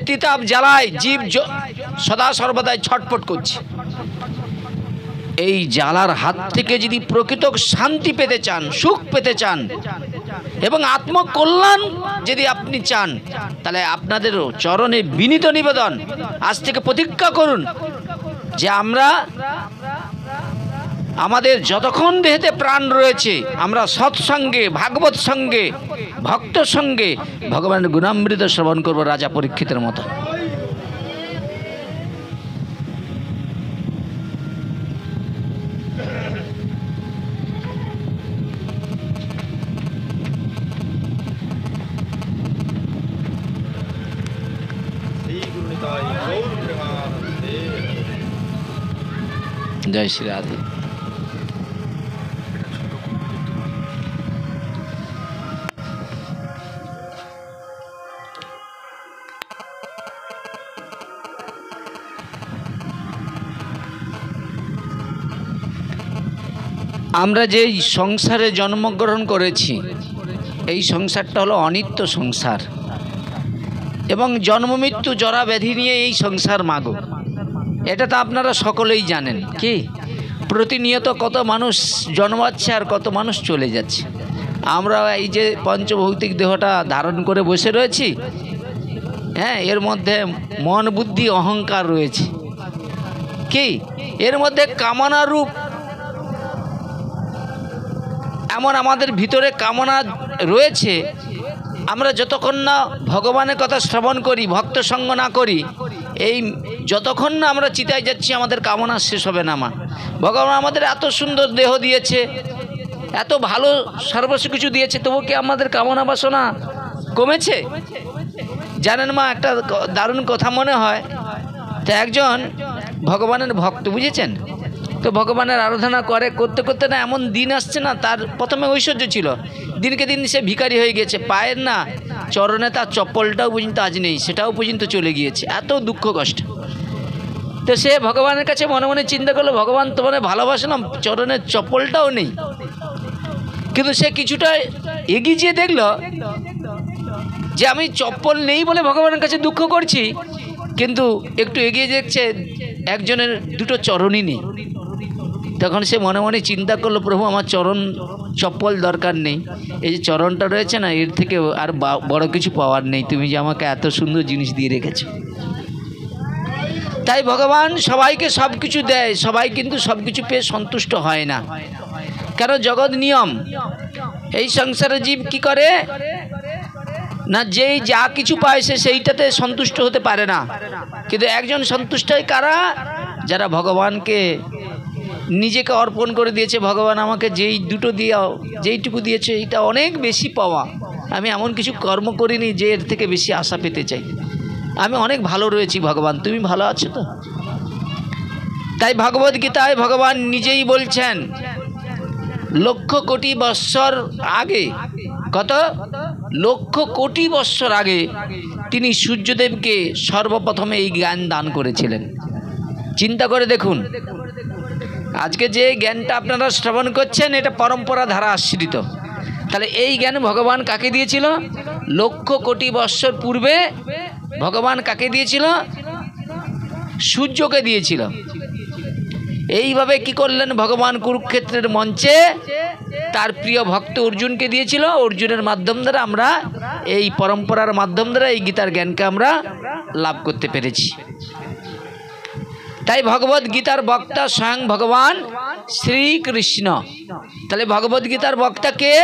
তিতাব জ্বালায় জীব সদা সর্বদাই ছটফট করছে। এই জ্বালার হাত থেকে যদি প্রকৃত শান্তি পেতে চান, সুখ পেতে চান এবং আত্মকল্যাণ যদি আপনি চান, তাহলে আপনাদের চরণে বিনীত নিবেদন, আজ থেকে প্রতিজ্ঞা করুন যে আমরা আমাদের যতক্ষণ দেহেতে প্রাণ রয়েছে আমরা সৎসঙ্গে, ভাগবত সঙ্গে, ভক্ত সঙ্গে ভগবানের গুণামৃত শ্রবণ করব রাজা পরীক্ষিতের মতো। জয় শ্রী রাধে। আমরা যে সংসারে জন্মগ্রহণ করেছি, এই সংসারটা হলো অনিত্য সংসার এবং জন্ম মৃত্যু জরা ব্যাধি নিয়ে এই সংসার মাগো। এটা তো আপনারা সকলেই জানেন। কি প্রতিনিয়ত কত মানুষ জন্মাচ্ছে আর কত মানুষ চলে যাচ্ছে। আমরা এই যে পঞ্চভৌতিক দেহটা ধারণ করে বসে রয়েছি, হ্যাঁ, এর মধ্যে মন বুদ্ধি অহংকার রয়েছে। কি এর মধ্যে কামনা রূপ এমন আমাদের ভিতরে কামনা রয়েছে। আমরা যতক্ষণ না ভগবানের কথা শ্রবণ করি, ভক্ত সঙ্গ না করি, এই যতক্ষণ না আমরা চিতায় যাচ্ছি আমাদের কামনা শেষ হবে না। ভগবান আমাদের এত সুন্দর দেহ দিয়েছে, এত ভালো সর্বস্ব কিছু দিয়েছে, তবু কি আমাদের কামনা বাসনা কমেছে? জানেন মা, একটা দারুণ কথা মনে হয়। তো একজন ভগবানের ভক্ত, বুঝেছেন তো, ভগবানের আরাধনা করতে করতে না এমন দিন আসছে না, তার প্রথমে ঐশ্বর্য ছিল, দিনকে দিন সে ভিখারি হয়ে গেছে। পায়ের না চরণে তার চপ্পলটাও পর্যন্ত আজ নেই, সেটাও পর্যন্ত চলে গিয়েছে। এত দুঃখ কষ্ট। তো সে ভগবানের কাছে মনে মনে চিন্তা করলো, ভগবান তোমার ভালোবাসলাম, চরণের চপ্পলটাও নেই। কিন্তু সে কিছুটা এগিয়ে যেয়ে দেখলো যে আমি চপ্পল নেই বলে ভগবানের কাছে দুঃখ করছি, কিন্তু একটু এগিয়ে দেখছে একজনের দুটো চরণই নেই। তখন সে মনে মনে চিন্তা করলো, প্রভু আমার চরণ চপ্পল দরকার নেই, এই যে চরণটা রয়েছে না, এর থেকে আর বড় কিছু পাওয়ার নেই, তুমি যে আমাকে এত সুন্দর জিনিস দিয়ে রেখেছো। তাই ভগবান সবাইকে সব কিছু দেয়, সবাই কিন্তু সব কিছু পেয়ে সন্তুষ্ট হয় না। কেন? জগৎ নিয়ম। এই সংসারে জীব কি করে না, যেই যা কিছু পায় সে সেইটাতে সন্তুষ্ট হতে পারে না। কিন্তু একজন সন্তুষ্ট হয় কারা? যারা ভগবানকে নিজেকে অর্পণ করে দিয়েছে। ভগবান আমাকে যেই দুটো দিয়াও, যেইটুকু দিয়েছে এটা অনেক বেশি পাওয়া, আমি এমন কিছু কর্ম করিনি যে এর থেকে বেশি আশা পেতে চাই, আমি অনেক ভালো রয়েছি, ভগবান তুমি ভালো আছো তো। তাই ভগবদ গীতায় ভগবান নিজেই বলছেন, লক্ষ কোটি বৎসর আগে, কত লক্ষ কোটি বৎসর আগে তিনি সূর্যদেবকে সর্বপ্রথমে এই জ্ঞান দান করেছিলেন। চিন্তা করে দেখুন, আজকে যে জ্ঞানটা আপনারা শ্রবণ করছেন এটা পরম্পরা ধারা আশ্রিত। তাহলে এই জ্ঞান ভগবান কাকে দিয়েছিল? লক্ষ কোটি বৎসর পূর্বে ভগবান কাকে দিয়েছিল? সূর্যকে দিয়েছিল। এইভাবে কি করলেন ভগবান? কুরুক্ষেত্রের মঞ্চে তার প্রিয় ভক্ত অর্জুনকে দিয়েছিল। অর্জুনের মাধ্যম দ্বারা আমরা এই পরম্পরার মাধ্যম দ্বারা এই গীতার জ্ঞানকে আমরা লাভ করতে পেরেছি। তাই ভগবদ গীতার বক্তা স্বয়ং ভগবান শ্রীকৃষ্ণ। তাহলে ভগবদ গীতার বক্তা কে?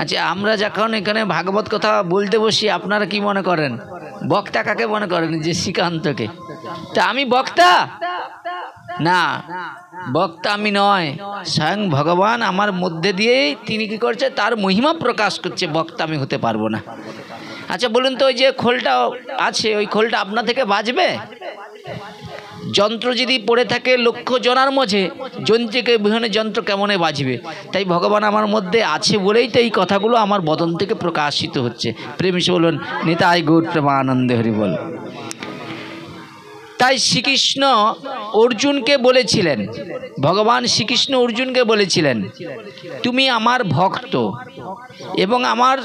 আচ্ছা, আমরা যখন এখানে ভাগবত কথা বলতে বসি আপনারা কি মনে করেন? বক্তা কাকে মনে করেন? যে শ্রীকান্তকে। তা আমি বক্তা না, বক্তা আমি নয়, স্বয়ং ভগবান আমার মধ্যে দিয়েই তিনি কি করছে, তার মহিমা প্রকাশ করছে। বক্তা আমি হতে পারবো না। আচ্ছা বলুন তো, ওই যে খোলটা আছে, ওই খোলটা আপনা থেকে বাজবে? যন্ত্র যদি পড়ে থাকে লক্ষ জনার মাঝে, যন্ত্রকে বিহনে যন্ত্র কেমনে বাজবে? তাই ভগবান আমার মধ্যে আছে বলেই তো এই কথাগুলো আমার বদন থেকে প্রকাশিত হচ্ছে। প্রেম সে বলুন, নিতাই গৌর প্রেমানন্দে হরি বল। তাই শ্রীকৃষ্ণ অর্জুনকে বলেছিলেন, ভগবান শ্রীকৃষ্ণ অর্জুনকে বলেছিলেন, তুমি আমার ভক্ত এবং আমার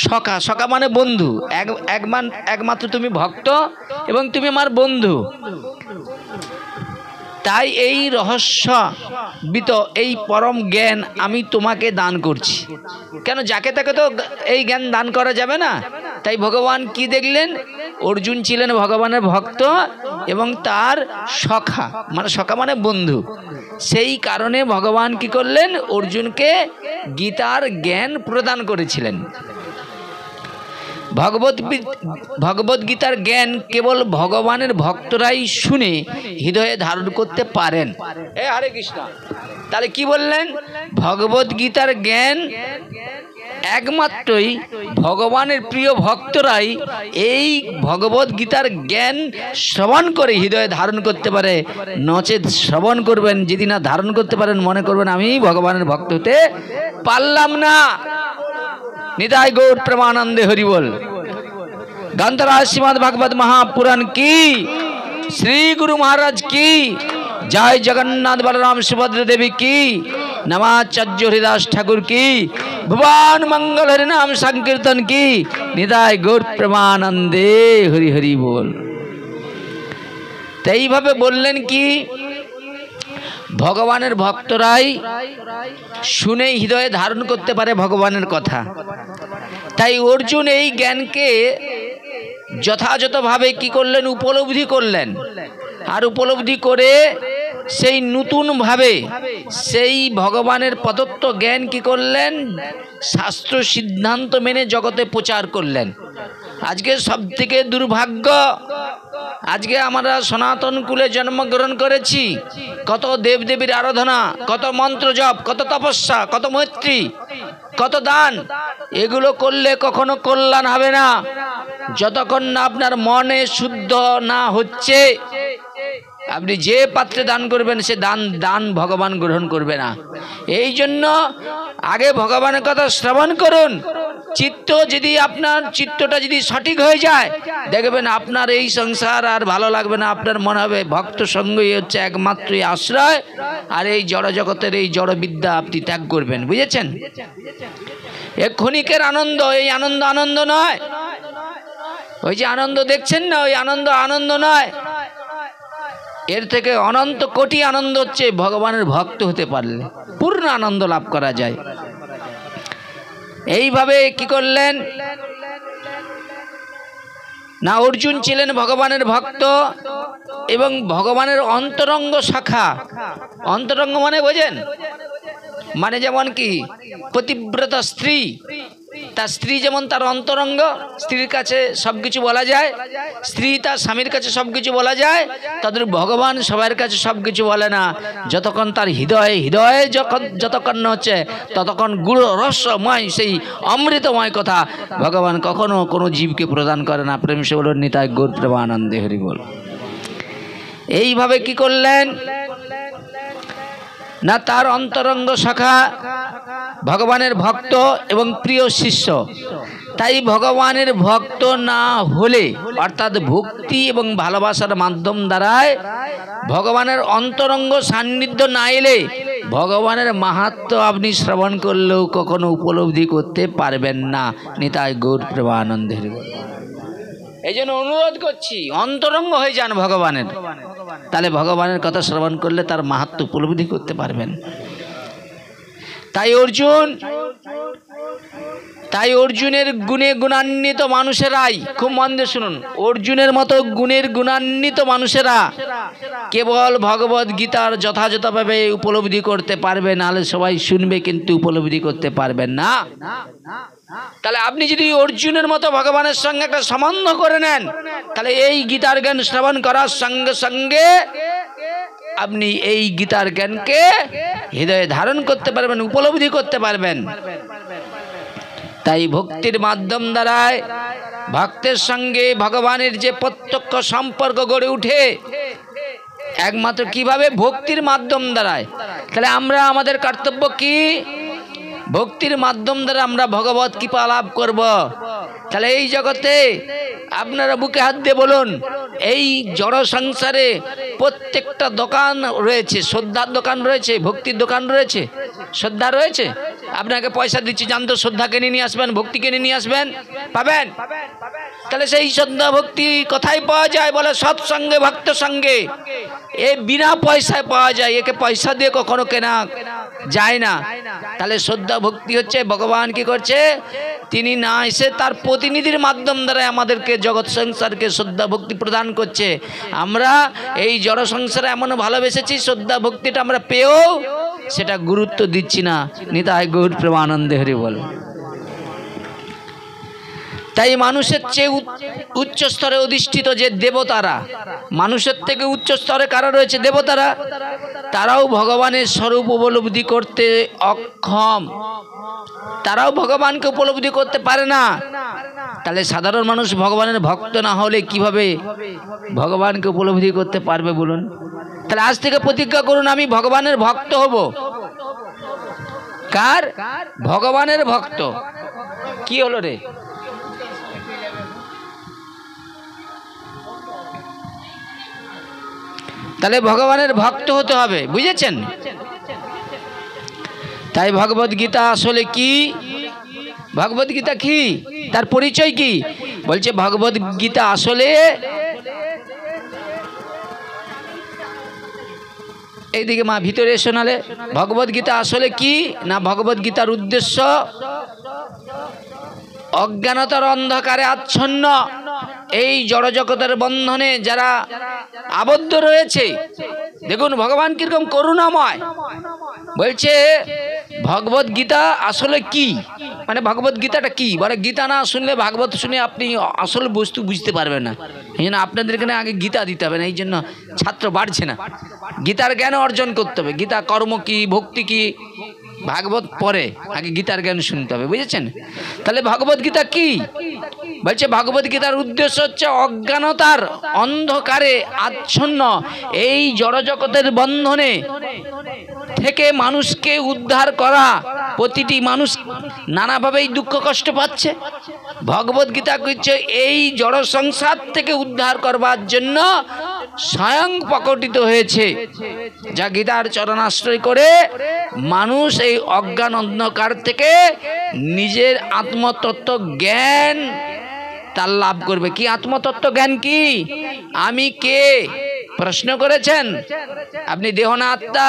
সখা, সখা মানে বন্ধু, একমাত্র তুমি ভক্ত এবং তুমি আমার বন্ধু। তাই এই রহস্যবিত এই পরম জ্ঞান আমি তোমাকে দান করছি। কেন যাকে তাকে তো এই জ্ঞান দান করা যাবে না। তাই ভগবান কি দেখলেন, অর্জুন ছিলেন ভগবানের ভক্ত এবং তার সখা, মানে সখা মানে বন্ধু। সেই কারণে ভগবান কি করলেন, অর্জুনকে গীতার জ্ঞান প্রদান করেছিলেন। ভগবত গীতার জ্ঞান কেবল ভগবানের ভক্তরাই শুনে হৃদয়ে ধারণ করতে পারেন। হরে কৃষ্ণ। তাহলে কি বললেন, ভগবত গীতার জ্ঞান একমাত্রই ভগবানের প্রিয় ভক্তরাই এই ভগবত গীতার জ্ঞান শ্রবণ করে হৃদয়ে ধারণ করতে পারে। নচেত শ্রবণ করবেন, যদি না ধারণ করতে পারেন মনে করবেন আমি ভগবানের ভক্ত হতে পারলাম না। নিতাই গৌর প্রেমানন্দে হরি বল। গ্রন্থরাজ শ্রীমদ্ ভাগবত মহাপুরাণ কি, শ্রী গুরু মহারাজ কি, জয় জগন্নাথ বলরাম সুভদ্র দেবী কি, নমাচার্য হরিদাস ঠাকুর কি, ভুবন মঙ্গল হরিনাম সংকীর্তন কি, নিতাই গৌর প্রেমানন্দে হরি হরি বল। তাই এইভাবে বললেন কি, ভগবানের ভক্তরাই শুনে হৃদয়ে ধারণ করতে পারে ভগবানের কথা। তাই অর্জুন এই জ্ঞানকে যথাযথভাবে কি করলেন, উপলব্ধি করলেন। আর উপলব্ধি করে সেই নতুনভাবে সেই ভগবানের প্রদত্ত জ্ঞান কি করলেন, শাস্ত্র সিদ্ধান্ত মেনে জগতে প্রচার করলেন। আজকে সবথেকে দুর্ভাগ্য, আজকে আমরা সনাতন কুলে জন্মগ্রহণ করেছি, কত দেবদেবীর আরাধনা, কত মন্ত্র জপ, কত তপস্যা, কত মৈত্রী, কত দান, এগুলো করলে কখনো কল্যাণ হবে না। যতক্ষণ না আপনার মনে শুদ্ধ না হচ্ছে, আপনি যে পাত্রে দান করবেন সে দান ভগবান গ্রহণ করবে না। এই জন্য আগে ভগবানের কথা শ্রবণ করুন। আপনার চিত্তটা যদি সঠিক হয়ে যায়, দেখবেন আপনার এই সংসার আর ভালো লাগবে না। আপনার মনে হবে ভক্ত সঙ্গই হচ্ছে একমাত্রই আশ্রয়, আর এই জড় জগতের এই জড় বিদ্যা আপনি ত্যাগ করবেন। বুঝেছেন? এ ক্ষণিকের আনন্দ, এই আনন্দ আনন্দ নয়। ওই যে আনন্দ দেখছেন না, ওই আনন্দ আনন্দ নয়। এর থেকে অনন্ত কোটি আনন্দ হচ্ছে ভগবানের ভক্ত হতে পারলে পূর্ণ আনন্দ লাভ করা যায়। এইভাবে কি করলেন না, অর্জুন ছিলেন ভগবানের ভক্ত এবং ভগবানের অন্তরঙ্গ শাখা। অন্তরঙ্গ মানে বোঝেন, মানে যেমন কি পতিব্রতা স্ত্রী, তার স্ত্রী যেমন তার অন্তরঙ্গ, স্ত্রীর কাছে সব কিছু বলা যায়, স্ত্রী তার স্বামীর কাছে সব কিছু বলা যায়, তাদের ভগবান সবার কাছে সব কিছু বলে না। যতক্ষণ তার হৃদয়ে যতক্ষণ হচ্ছে, ততক্ষণ গুড় রহস্যময় সেই অমৃতময় কথা ভগবান কখনো কোনো জীবকে প্রদান করে না। প্রেম সে বলুন নিতাই গৌর প্রেমানন্দে হরি বল। এইভাবে কি করলেন না, তার অন্তরঙ্গ শাখা ভগবানের ভক্ত এবং প্রিয় শিষ্য। তাই ভগবানের ভক্ত না হলে, অর্থাৎ ভক্তি এবং ভালোবাসার মাধ্যম দ্বারায় ভগবানের অন্তরঙ্গ সান্নিধ্য না এলে ভগবানের মাহাত্ম্য আপনি শ্রবণ করলেও কখনো উপলব্ধি করতে পারবেন না। নিতাই গৌর প্রেমানন্দে হরি বল। এই জন্য অনুরোধ করছি, অন্তরঙ্গ হয়ে যান ভগবানের, তাহলে ভগবানের কথা শ্রবণ করলে তার মাহাত্ম্য উপলব্ধি করতে পারবেন। তাই অর্জুনের গুণে গুণান্বিত মানুষেরাই, খুব মন দিয়ে শুনুন, অর্জুনের মতো গুণের গুণান্বিত মানুষেরা কেবল ভগবত গীতার যথাযথভাবে উপলব্ধি করতে পারবে, নাহলে সবাই শুনবে কিন্তু উপলব্ধি করতে পারবেন না। তাহলে আপনি যদি অর্জুনের মতো ভগবানের সঙ্গে একটা সম্বন্ধ করে নেন, তাহলে এই গীতার জ্ঞান শ্রবণ করার সঙ্গে সঙ্গে আপনি এই গীতার জ্ঞানকে হৃদয়ে ধারণ করতে পারবেন, উপলব্ধি করতে পারবেন। তাই ভক্তির মাধ্যম দ্বারায় ভক্তের সঙ্গে ভগবানের যে প্রত্যক্ষ সম্পর্ক গড়ে উঠে, একমাত্র কিভাবে? ভক্তির মাধ্যম দ্বারায়। তাহলে আমরা আমাদের কর্তব্য কি? ভক্তির মাধ্যম দ্বারা আমরা ভগবত কৃপা লাভ করব। তাহলে এই জগতে আপনারা বুকে হাত দিয়ে বলুন, এই জড় সংসারে প্রত্যেকটা দোকান রয়েছে, শ্রদ্ধার দোকান রয়েছে, ভক্তির দোকান রয়েছে। শ্রদ্ধা রয়েছে, আপনাকে পয়সা দিচ্ছি, জানতো শ্রদ্ধা কিনে নিয়ে আসবেন, ভক্তি কিনে নিয়ে আসবেন, পাবেন। তাহলে সেই শ্রদ্ধা ভক্তি কোথায় পাওয়া যায়? বলে সৎসঙ্গে, ভক্ত সঙ্গে। এ বিনা পয়সায় পাওয়া যায়, একে পয়সা দিয়ে কখনো কেনা যায় না। তাহলে শ্রদ্ধা ভক্তি হচ্ছে ভগবান কি করছে, তিনি না এসে তার প্রতিনিধির মাধ্যম দ্বারা আমাদেরকে জগৎ সংসারকে শ্রদ্ধা ভক্তি প্রদান করছে। আমরা এই জড় সংসারে এমন ভালোবেসেছি, শ্রদ্ধা ভক্তিটা আমরা পেয়েও সেটা গুরুত্ব দিচ্ছি না। নিতাই গৌর প্রেমানন্দে হরি বল। তাই মানুষের চেয়ে উচ্চ স্তরে অধিষ্ঠিত যে দেবতারা, মানুষের থেকে উচ্চ স্তরে কারা রয়েছে? দেবতারা। তারাও ভগবানের স্বরূপ উপলব্ধি করতে অক্ষম, তারাও ভগবানকে উপলব্ধি করতে পারে না। তাহলে সাধারণ মানুষ ভগবানের ভক্ত না হলে কিভাবে ভগবানকে উপলব্ধি করতে পারবে বলুন? তাহলে আজ থেকে প্রতিজ্ঞা করুন, আমি ভগবানের ভক্ত হব। কার? ভগবানের ভক্ত। কি হলো রে? তাহলে ভগবানের ভক্ত হতে হবে, বুঝেছেন? তাই ভগবদ গীতা আসলে কি? ভগবদ গীতা কি? তার পরিচয় কি? বলছে ভগবদ গীতা আসলে, এইদিকে মা ভিতরে শোনালে, ভগবদ গীতা আসলে কি না, ভগবদ গীতার উদ্দেশ্য অজ্ঞানতার অন্ধকারে আচ্ছন্ন এই জড়জগতের বন্ধনে যারা আবদ্ধ রয়েছে। দেখুন ভগবান কিরকম করুণাময়। বলছে ভগবদ গীতা আসলে কি, মানে ভগবদ গীতাটা কি? বলে গীতা না শুনলে, ভাগবত শুনে আপনি আসল বস্তু বুঝতে পারবেন না। এই জন্য আপনাদের এখানে আগে গীতা দিতে হবে না, এই জন্য ছাত্র বাড়ছে না। গীতার জ্ঞান অর্জন করতে হবে। গীতা কর্ম কি, ভক্তি কি, ভাগবত পরে, আগে গীতার জ্ঞান শুনতে হবে, বুঝেছেন? তাহলে ভগবদ গীতা কি? বলছে ভগবদ গীতার উদ্দেশ্য হচ্ছে অজ্ঞানতার অন্ধকারে আচ্ছন্ন এই জড়জগতের বন্ধনে থেকে মানুষকে উদ্ধার করা। প্রতিটি মানুষ নানাভাবেই দুঃখ কষ্ট পাচ্ছে। ভগবদ গীতা হচ্ছে এই জড় সংসার থেকে উদ্ধার করবার জন্য স্বয়ং প্রকটিত হয়েছে, যা গীতার চরণাশ্রয় করে মানুষ এই অজ্ঞান অন্ধকার থেকে নিজের আত্মতত্ত্ব জ্ঞান তার লাভ করবে। কি আত্মতত্ত্ব জ্ঞান? কি আমি কে? প্রশ্ন করেছেন আপনি? দেহ না আত্মা।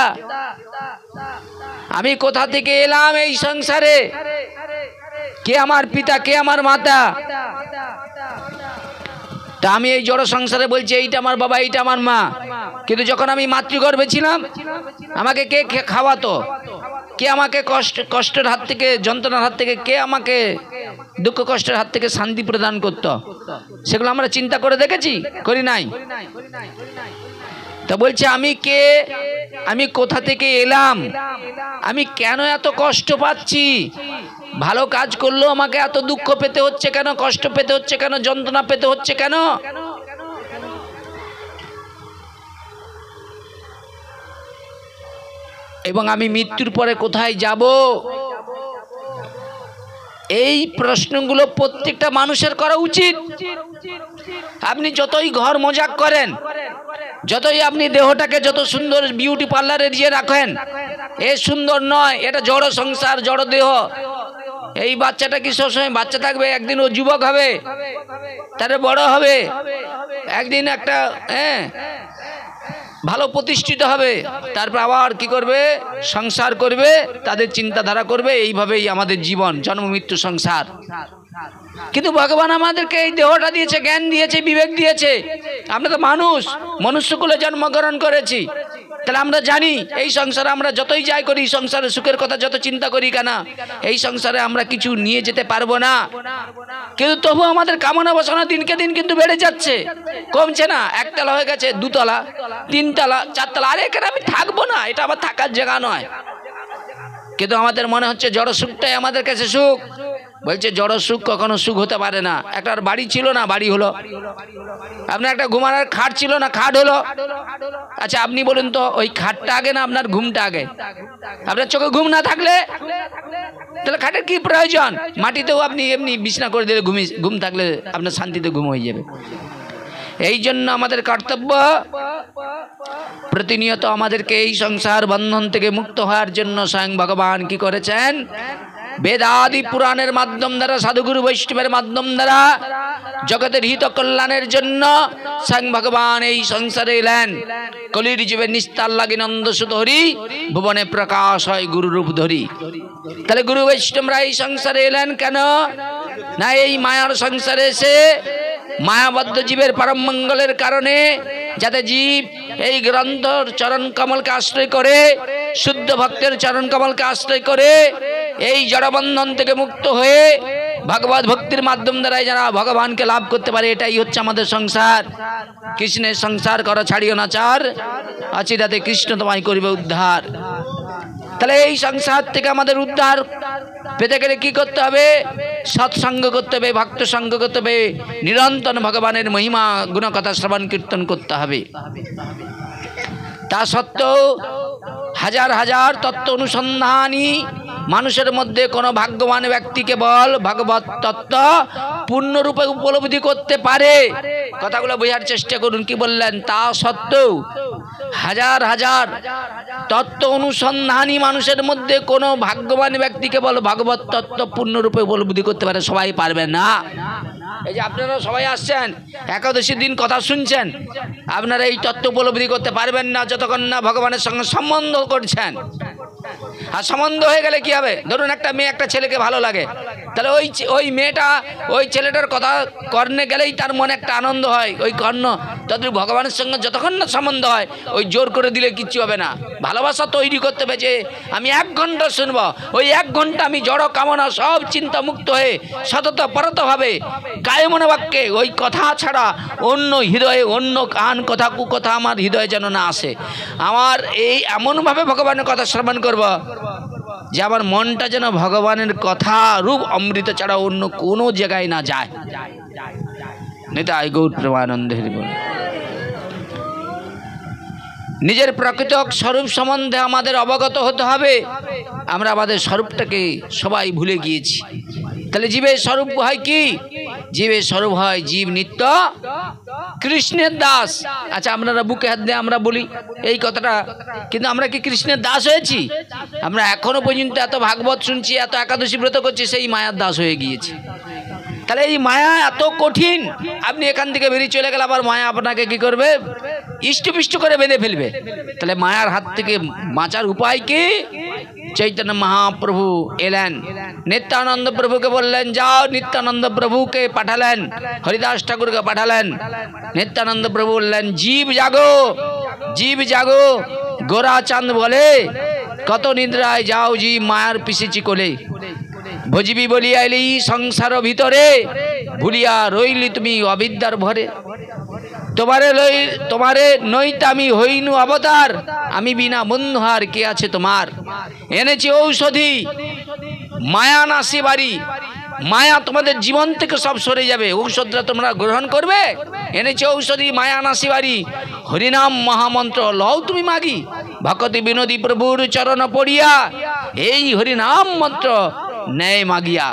আমি কোথা থেকে এলাম এই সংসারে? কে আমার পিতা, কে আমার মাতা? তা আমি এই জড় সংসারে বলছি এইটা আমার বাবা, এইটা আমার মা, কিন্তু যখন আমি মাতৃগর্ভে ছিলাম আমাকে কে খাওয়াতো? কে আমাকে কষ্টের হাত থেকে, যন্ত্রণার হাত থেকে, কে আমাকে দুঃখ কষ্টের হাত থেকে শান্তি প্রদান করতো? সেগুলো আমরা চিন্তা করে দেখেছি? করি নাই। তা বলছে আমি কে, আমি কোথা থেকে এলাম, আমি কেন এত কষ্ট পাচ্ছি, ভালো কাজ করলেও আমাকে এত দুঃখ পেতে হচ্ছে কেন, কষ্ট পেতে হচ্ছে কেন, যন্ত্রণা পেতে হচ্ছে কেন? এবং আমি মৃত্যুর পরে কোথায় যাব? এই প্রশ্নগুলো প্রত্যেকটা মানুষের করা উচিত। আপনি যতই ঘর মজাক করেন, যতই আপনি দেহটাকে যত সুন্দর বিউটি পার্লারে দিয়ে রাখেন, এ সুন্দর নয়, এটা জড় সংসার, জড় দেহ। এই বাচ্চাটা কি সবসময় বাচ্চা থাকবে? একদিন ও যুবক হবে, তারে বড় হবে, একদিন একটা ভালো প্রতিষ্ঠিত হবে, তারপর আবার কি করবে? সংসার করবে, তাদের চিন্তাধারা করবে। এইভাবেই আমাদের জীবন, জন্ম মৃত্যু সংসার। কিন্তু ভগবান আমাদেরকে এই দেহটা দিয়েছে, জ্ঞান দিয়েছে, বিবেক দিয়েছে। আমরা তো মানুষ, মনুষ্যকুলে জন্মগ্রহণ করেছি। তাহলে আমরা জানি এই সংসারে আমরা যতই যাই করি, সংসারে সুখের কথা যত চিন্তা করি কেন, এই সংসারে আমরা কিছু নিয়ে যেতে পারবো না। কিন্তু তবু আমাদের কামনা বাসনা দিনকে দিন কিন্তু বেড়ে যাচ্ছে, কমছে না। একতলা হয়ে গেছে, দুতলা, তিনতলা, চারতলা। আরে এখানে আমি থাকবো না, এটা আবার থাকার জায়গা নয়। কিন্তু আমাদের মনে হচ্ছে জড় সুখটাই আমাদের কাছে সুখ। বলছে জড় সুখ কখনো সুখ হতে পারে না। একটা বাড়ি ছিল না, বাড়ি হলো। আপনার একটা ঘুমানোর খাট ছিল না, খাট হলো। আচ্ছা আপনি বলুন তো, ওই খাটটা আগে না আপনার ঘুমটা আগে? আপনার চোখে ঘুম না থাকলে তাহলে খাটের কি প্রয়োজন? মাটিতেও আপনি এমনি বিছনা করে দিলে ঘুম থাকলে আপনার শান্তিতে ঘুম হয়ে যাবে। এই জন্য আমাদের কর্তব্য প্রতিনিয়ত আমাদেরকে এই সংসার বন্ধন থেকে মুক্ত হওয়ার জন্য স্বয়ং ভগবান কি করেছেন? বেদাদি পুরাণের মাধ্যম দ্বারা, সাধুগুরু বৈষ্ণবের মাধ্যম দ্বারা জগতের হিত কল্যাণের জন্য স্বয়ং ভগবান এই সংসারে এলেন। কলির জীবে নিস্তার লাগি নন্দ সুত হরি, ভুবনে প্রকাশ হয় গুরু রূপ ধরি। তাহলে গুরু বৈষ্ণবরা এই সংসারে এলেন কেন? না এই মায়ার সংসারে এসে মায়াবদ্ধ জীবের পরম মঙ্গলের কারণে, যাতে জীব এই গ্রন্থর চরণ কমলকে আশ্রয় করে, শুদ্ধ ভক্তের চরণ কমলকে আশ্রয় করে এই জড়বন্ধন থেকে মুক্ত হয়ে ভগবত ভক্তির মাধ্যম দ্বারাই যারা ভগবানকে লাভ করতে পারে। এটাই হচ্ছে আমাদের সংসার। কৃষ্ণের সংসার করো ছাড়িও না চার, আচিরাতে কৃষ্ণ তোমায় করিবে উদ্ধার। তাহলে এই সংসার থেকে আমাদের উদ্ধার পেতে গেলে কি করতে হবে? সৎসঙ্গ করতে হবে, ভক্ত সঙ্গ করতে হবে, নিরন্তর ভগবানের মহিমা গুণকথা শ্রবণ কীর্তন করতে হবে। তা সত্ত্বেও হাজার হাজার তত্ত্ব অনুসন্ধানী মানুষের মধ্যে কোনো ভাগ্যবান ব্যক্তি কেবল ভগবত তত্ত্ব পূর্ণরূপে উপলব্ধি করতে পারে। কথাগুলো বোঝার চেষ্টা করুন। কি বললেন? তা সত্ত্বেও হাজার হাজার তত্ত্ব অনুসন্ধানী মানুষের মধ্যে কোনো ভাগ্যবান ব্যক্তি কেবল ভগবত তত্ত্ব পূর্ণরূপে উপলব্ধি করতে পারে। সবাই পারবে না। এই যে আপনারা সবাই আসছেন, একাদশীর দিন কথা শুনছেন, আপনারা এই তত্ত্ব উপলব্ধি করতে পারবেন না যতক্ষণ না ভগবানের সঙ্গে সম্বন্ধ করছেন। আর সম্বন্ধ হয়ে গেলে কি হবে? ধরুন একটা মেয়ে একটা ছেলেকে ভালো লাগে, তাহলে ওই মেয়েটা ওই ছেলেটার কথা কর্ণে গেলেই তার মনে একটা আনন্দ হয়। ওই কর্ণ তদ্রূপ ভগবানের সঙ্গে যতক্ষণ না সম্বন্ধ হয়, ওই জোর করে দিলে কিচ্ছু হবে না। ভালোবাসা তৈরি করতে হবে যে আমি 1 ঘন্টা শুনবো, ওই 1 ঘন্টা আমি জড় কামনা সব চিন্তা মুক্ত হয়ে সতত পরতভাবে গায়ে মনে বাক্যে ওই কথা ছাড়া অন্য হৃদয়ে অন্য কান কথা কুকথা আমার হৃদয়ে যেন না আসে। আমার এই এমনভাবে ভগবানের কথা শ্রবণ করব যে আমার মনটা যেন ভগবানের কথা রূপ অমৃত ছাড়া অন্য কোনো জায়গায় না যায়। নিতাই গৌর প্রেমানন্দে বল। নিজের প্রকৃত স্বরূপ সম্বন্ধে আমাদের অবগত হতে হবে। আমরা আমাদের স্বরূপটাকে সবাই ভুলে গিয়েছি। তাহলে জীবের স্বরূপ হয় কি? জীবের স্বরূপ হয় জীব নিত্য কৃষ্ণের দাস। আচ্ছা আপনারা বুকে হাত দিয়ে আমরা বলি এই কথাটা, কিন্তু আমরা কি কৃষ্ণের দাস হয়েছি? আমরা এখনো পর্যন্ত এত ভাগবত শুনছি, এত একাদশী ব্রত করছি, সেই মায়ার দাস হয়ে গিয়েছি। তাহলে এই মায়া এত কঠিন, আপনি এখান থেকে বেরিয়ে চলে গেলে আবার মায়া আপনাকে কি করবে? ইষ্টপিষ্ট করে বেঁধে ফেলবে। তাহলে মায়ার হাত থেকে বাঁচার উপায় কি? চৈতন্য মহাপ্রভু এলেন, নিত্যানন্দ প্রভুকে বললেন যাও। নিত্যানন্দ প্রভুকে পাঠালেন, হরিদাস ঠাকুরকে পাঠালেন। নিত্যানন্দ প্রভু বললেন জীব জাগো, জীব জাগো। গোরা চাঁদ বলে কত নিদ্রায় যাও জীব, মায়ার পিসেছি কোলে। ভজিবি বলিয়া এলি সংসার ভিতরে, ভুলিয়া রইলি তুমি অবিদ্যার ভরে। তোমারে নইতে আমি হইনু অবতার, আমি বিনা বন্ধু আর কে আছে তোমার। এনেছি ঔষধি মায়া নাসি বাড়ি, মায়া তোমাদের জীবন থেকে সব সরে যাবে, ঔষধটা তোমরা গ্রহণ করবে। এনেছি ঔষধি মায়া নাসি বাড়ি, হরিনাম মহামন্ত্র লও তুমি মাগি। ভকতি বিনোদী প্রভুর চরণ পড়িয়া, এই হরিনাম মন্ত্র নেয় মাগিয়া।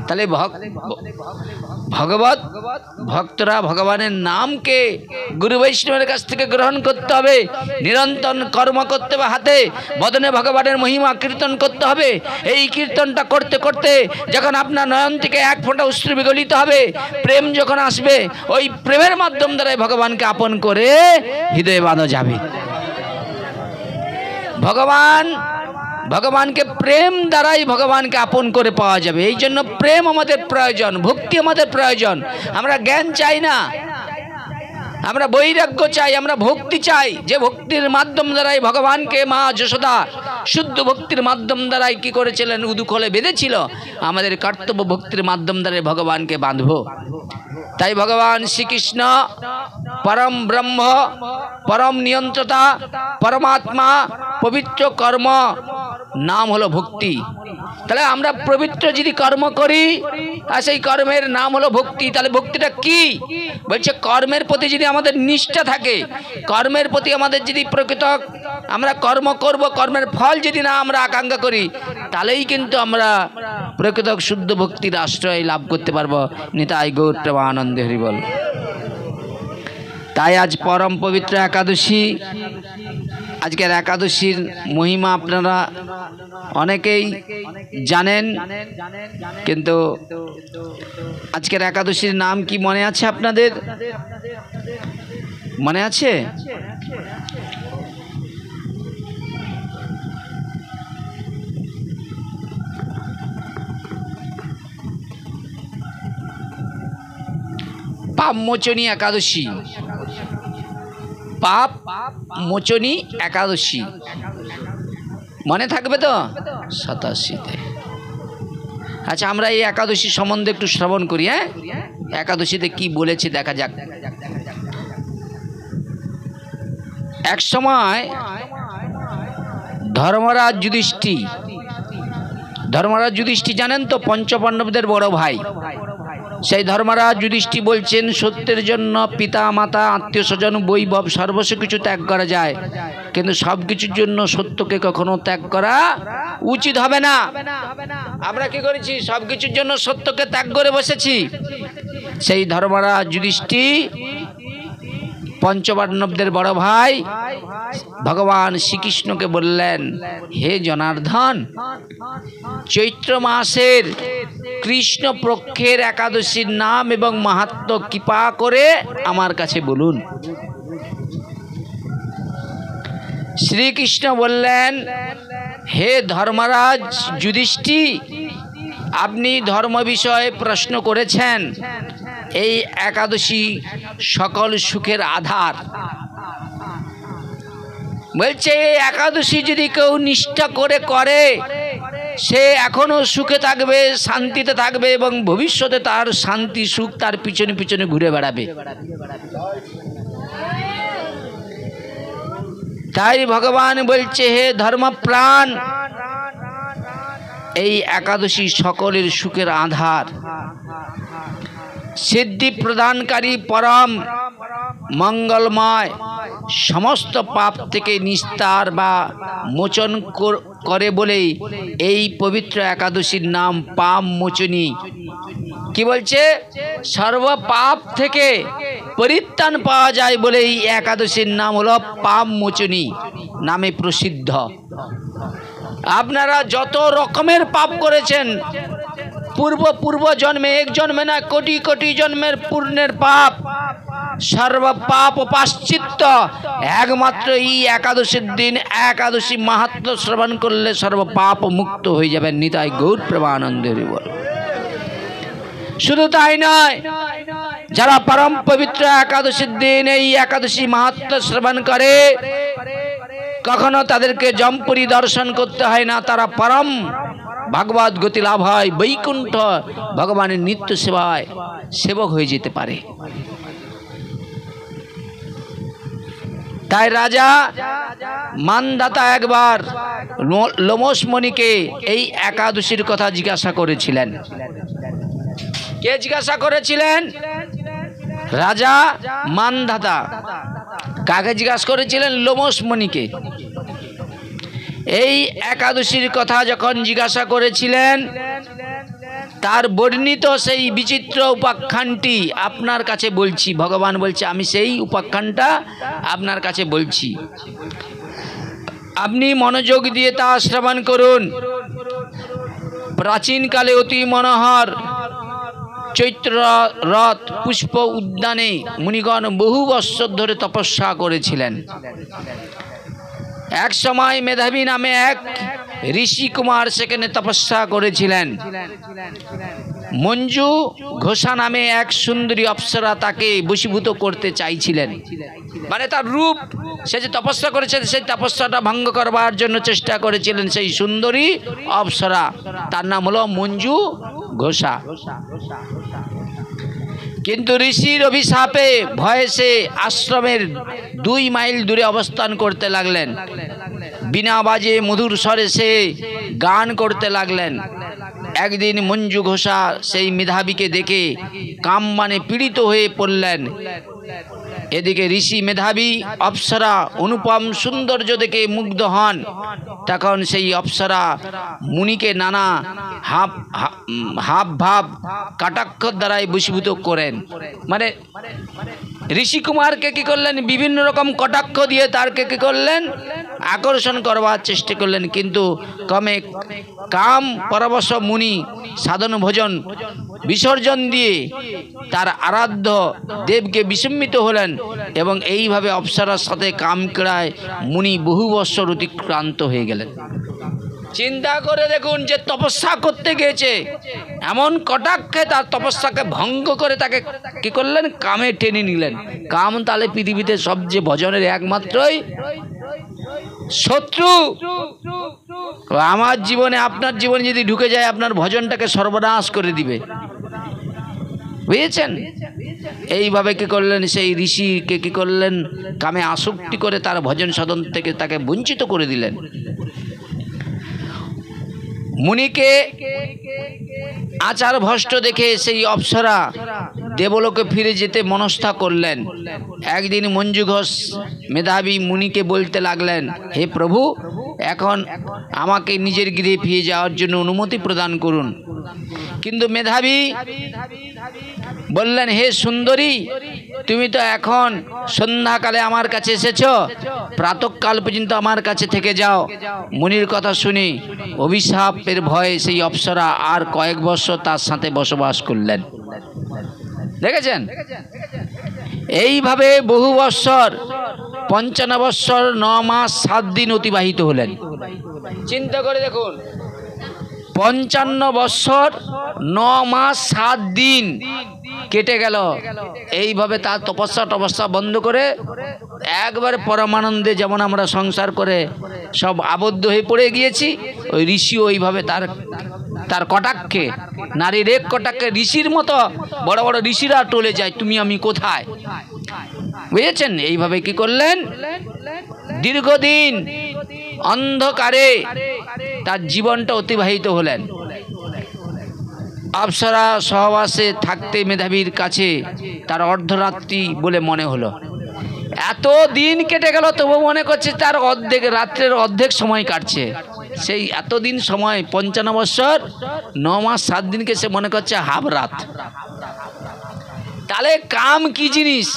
তাহলে ভগবত ভক্তরা ভগবানের নামকে গুরু বৈষ্ণবের কাছ থেকে গ্রহণ করতে হবে। নিরন্তর কর্ম করতে হবে, হাতে বদনে ভগবানের মহিমা কীর্তন করতে হবে। এই কীর্তনটা করতে করতে যখন আপনার নয়ন থেকে 1 ফোঁটা অশ্রু বিগলিত হবে, প্রেম যখন আসবে, ওই প্রেমের মাধ্যম দ্বারাই ভগবানকে আপন করে হৃদয়ে বাঁধা যাবে। ভগবানকে প্রেম দ্বারাই ভগবানকে আপন করে পাওয়া যাবে। এই জন্য প্রেম আমাদের প্রয়োজন, ভক্তি আমাদের প্রয়োজন। আমরা জ্ঞান চাই না, আমরা বৈরাগ্য চাই, আমরা ভক্তি চাই। যে ভক্তির মাধ্যম দ্বারাই ভগবানকে মা যশোদা শুদ্ধ ভক্তির মাধ্যম দ্বারাই কি করেছিলেন? উদুখলে বেঁধেছিল। আমাদের কর্তব্য ভক্তির মাধ্যম দ্বারাই ভগবানকে বাঁধব। তাই ভগবান শ্রীকৃষ্ণ পরম ব্রহ্ম, পরম নিয়ন্ত্রতা, পরমাত্মা, পবিত্র কর্ম নাম হলো ভক্তি। তাহলে আমরা পবিত্র যদি কর্ম করি আর সেই কর্মের নাম হলো ভক্তি, তাহলে ভক্তিটা কি? বলছে কর্মের প্রতি যদি আমাদের নিষ্ঠা থাকে, কর্মের প্রতি আমাদের যদি প্রকৃত আমরা কর্ম করব, কর্মের ফল যদি না আমরা আকাঙ্ক্ষা করি, তাহলেই কিন্তু আমরা প্রকৃত শুদ্ধ ভক্তির আশ্রয় লাভ করতে পারবো। নিতাই গৌর প্রেমানন্দে হরি বল। তাই আজ পরম পবিত্র একাদশী। আজকের একাদশীর মহিমা আপনারা অনেকেই জানেন, কিন্তু আজকের একাদশীর নাম কি মনে আছে আপনাদের? মনে আছে? পাপ মোচনী একাদশী, পাপ মোচনী একাদশী মনে থাকবে তো? 87-তে। আচ্ছা, আমরা এই একাদশী সম্বন্ধে একটু শ্রবণ করি। হ্যাঁ, একাদশীতে কি বলেছে দেখা যাক। এক সময় ধর্মরাজ যুধিষ্ঠির জানেন তো, পঞ্চপাণ্ডবদের বড় ভাই। সেই ধর্মরাজ যুধিষ্ঠির বলছেন, সত্যের জন্য পিতা মাতা আত্মীয় স্বজন বৈভব সর্বস্ব কিছু ত্যাগ করা যায়, কিন্তু সব কিছুর জন্য সত্যকে কখনো ত্যাগ করা উচিত হবে না। আমরা কি করেছি? সব কিছুর জন্য সত্যকে ত্যাগ করে বসেছি। সেই ধর্মরাজ যুধিষ্ঠির পঞ্চপাণ্ডবদের বড় ভাই ভগবান শ্রীকৃষ্ণকে বললেন, হে জনার্দন, চৈত্র মাসের কৃষ্ণ পক্ষের একাদশীর নাম এবং মাহাত্ম্য কৃপা করে আমার কাছে বলুন। শ্রীকৃষ্ণ বললেন, হে ধর্মরাজ যুধিষ্ঠির, আপনি ধর্ম বিষয়ে প্রশ্ন করেছেন। এই একাদশী সকল সুখের আধার। বলছে এই একাদশী যদি কেউ নিষ্ঠা করে সে এখনো সুখে থাকবে, শান্তিতে থাকবে, এবং ভবিষ্যতে তার শান্তি সুখ তার পিছনে পিছনে ঘুরে বেড়াবে। তাই ভগবান বলছে, হে ধর্মপ্রাণ, এই একাদশী সকলের সুখের আধার, সিদ্ধি প্রদানকারী, পরম মঙ্গলময়, সমস্ত পাপ থেকে নিস্তার বা মোচন করে বলেই এই পবিত্র একাদশীর নাম পাপ মোচনী। কি বলছে? সর্ব পাপ থেকে পরিত্রাণ পাওয়া যায় বলে এই একাদশীর নাম হলো পাপ মোচনী নামে প্রসিদ্ধ। আপনারা যত রকমের পাপ করেছেন, পূর্ব জন্মে, এক জন্মে না, কোটি কোটি জন্মের পুণ্যের পাপ, সর্ব পাপ প্রায়শ্চিত্ত একমাত্র এই একাদশীর দিন একাদশী মাহাত্ম্য শ্রবণ করলে সর্ব পাপ মুক্ত হয়ে যাবেন। নিতাই গৌর প্রেমানন্দে হরি বল। শুধু তাই নয়, যারা পরম পবিত্র একাদশীর দিন এই একাদশী মাহাত্ম্য শ্রবণ করে, কখনো তাদেরকে জমপুরি দর্শন করতে হয় না, তারা পরম ভাগবত গতি লাভ হয়, বৈকুণ্ঠ ভগবানের নিত্য সেবায় সেবক হয়ে যেতে পারে। তাই রাজা মানধাতা একবার লোমশ মুনিকে এই একাদশীর কথা জিজ্ঞাসা করেছিলেন। কে জিজ্ঞাসা করেছিলেন? রাজা মানধাতা। কাকে জিজ্ঞাসা করেছিলেন? লোমশ মুনিকে। এই একাদশীর কথা যখন জিজ্ঞাসা করেছিলেন, তার বর্ণিত সেই বিচিত্র উপাখ্যানটি আপনার কাছে বলছি। ভগবান বলছে, আমি সেই উপাখ্যানটা আপনার কাছে বলছি, আপনি মনোযোগ দিয়ে তা শ্রবণ করুন। প্রাচীনকালে অতি মনোহর চৈত্র রথ পুষ্প উদ্যানে মুনিগণ বহু বৎসর ধরে তপস্যা করেছিলেন। এক সময় মেধাবী নামে এক ঋষি কুমার সেখানে তপস্যা করেছিলেন। মঞ্জু ঘোষা নামে এক সুন্দরী অপ্সরা তাকে বশীভূত করতে চাইছিলেন। মানে তার রূপ, সে যে তপস্যা করেছেন সেই তপস্যাটা ভঙ্গ করবার জন্য চেষ্টা করেছিলেন সেই সুন্দরী অপ্সরা। তার নাম হলো মঞ্জু ঘোষা। কিন্তু ঋষির অভিশাপে ভয়ে সে আশ্রমের 2 মাইল দূরে অবস্থান করতে লাগলেন। বিনা বাজে মধুর স্বরে সে গান করতে লাগলেন। একদিন মঞ্জু ঘোষা সেই মেধাবীকে দেখে কাম মানে পীড়িত হয়ে পড়লেন। এদিকে ঋষি মেধাবী অপ্সরা অনুপম সৌন্দর্য দেখে মুগ্ধ হন। তখন সেই অপ্সরা মুনিকে নানা হাব ভাব কটাক্ষ দ্বারাই বশীভূত করেন। মানে ঋষি কুমারকে কি করলেন, বিভিন্ন রকম কটাক্ষ দিয়ে তারকে কি করলেন, আকর্ষণ করবার চেষ্টা করলেন। কিন্তু ক্রমে কাম পরবশ মুনি সাধন ভোজন বিসর্জন দিয়ে তার আরাধ্য দেবকে বিস্মিত হলেন এবং এইভাবে অপ্সরার সাথে কাম ক্রীড়ায় মুনি বহু বৎসর অতিক্রান্ত হয়ে গেলেন। চিন্তা করে দেখুন, যে তপস্যা করতে গিয়েছে, এমন কটাক্ষে তার তপস্যাকে ভঙ্গ করে তাকে কি করলেন, কামে টেনে নিলেন। কাম তাহলে পৃথিবীতে সবচেয়ে ভজনের একমাত্রই শত্রু। আমার জীবনে আপনার জীবনে যদি ঢুকে যায়, আপনার ভজনটাকে সর্বনাশ করে দিবে, বুঝেছেন? এইভাবে কি করলেন, সেই ঋষিকে কি করলেন, কামে আসক্তি করে তার ভজন সাধন থেকে তাকে বঞ্চিত করে দিলেন। মুনিকে আচার ভ্রষ্ট দেখে সেই অপ্সরা দেবলোকে ফিরে যেতে মনস্থা করলেন। একদিন মঞ্জু ঘোষ মেধাবী মুনিকে বলতে লাগলেন, হে প্রভু, এখন আমাকে নিজের গৃহে ফিরে যাওয়ার জন্য অনুমতি প্রদান করুন। কিন্তু মেধাবী বললেন, হে সুন্দরী, তুমি তো এখন সন্ধ্যাকালে আমার কাছে এসেছ, প্রাতঃকাল পর্যন্ত আমার কাছে থেকে যাও। মুনির কথা শুনে অভিশাপের ভয়ে সেই অপ্সরা আর কয়েক বছর তার সাথে বসবাস করলেন। দেখেছেন? এইভাবে বহু বৎসর 55 বৎসর 9 মাস 7 দিন অতিবাহিত হলেন। চিন্তা করে দেখুন, 55 বৎসর 9 মাস 7 দিন কেটে গেল। এইভাবে তার তপস্যা বন্ধ করে একবারে পরমানন্দে, যেমন আমরা সংসার করে সব আবদ্ধ হয়ে পড়ে গিয়েছি, ওই ঋষিও ওইভাবে তার কটাক্ষে, নারীর এক কটাক্ষে ঋষির মতো বড় বড় ঋষিরা টলে যায়, তুমি আমি কোথায়, বুঝেছেন? এইভাবে কি করলেন, দীর্ঘদিন অন্ধকারে তার জীবনটা অতিবাহিত হলেন। অপ্সরা সহবাসে থাকতে মেধাবীর কাছে তার অর্ধরাত্রি বলে মনে হলো। এত দিন কেটে গেল, তবু মনে করছে তার রাত্রের অর্ধেক সময় কাটছে। সেই এতদিন সময় 55 বৎসর 9 মাস 7 দিনকে সে মনে করছে হাফ রাত। তাহলে কাম কি জিনিস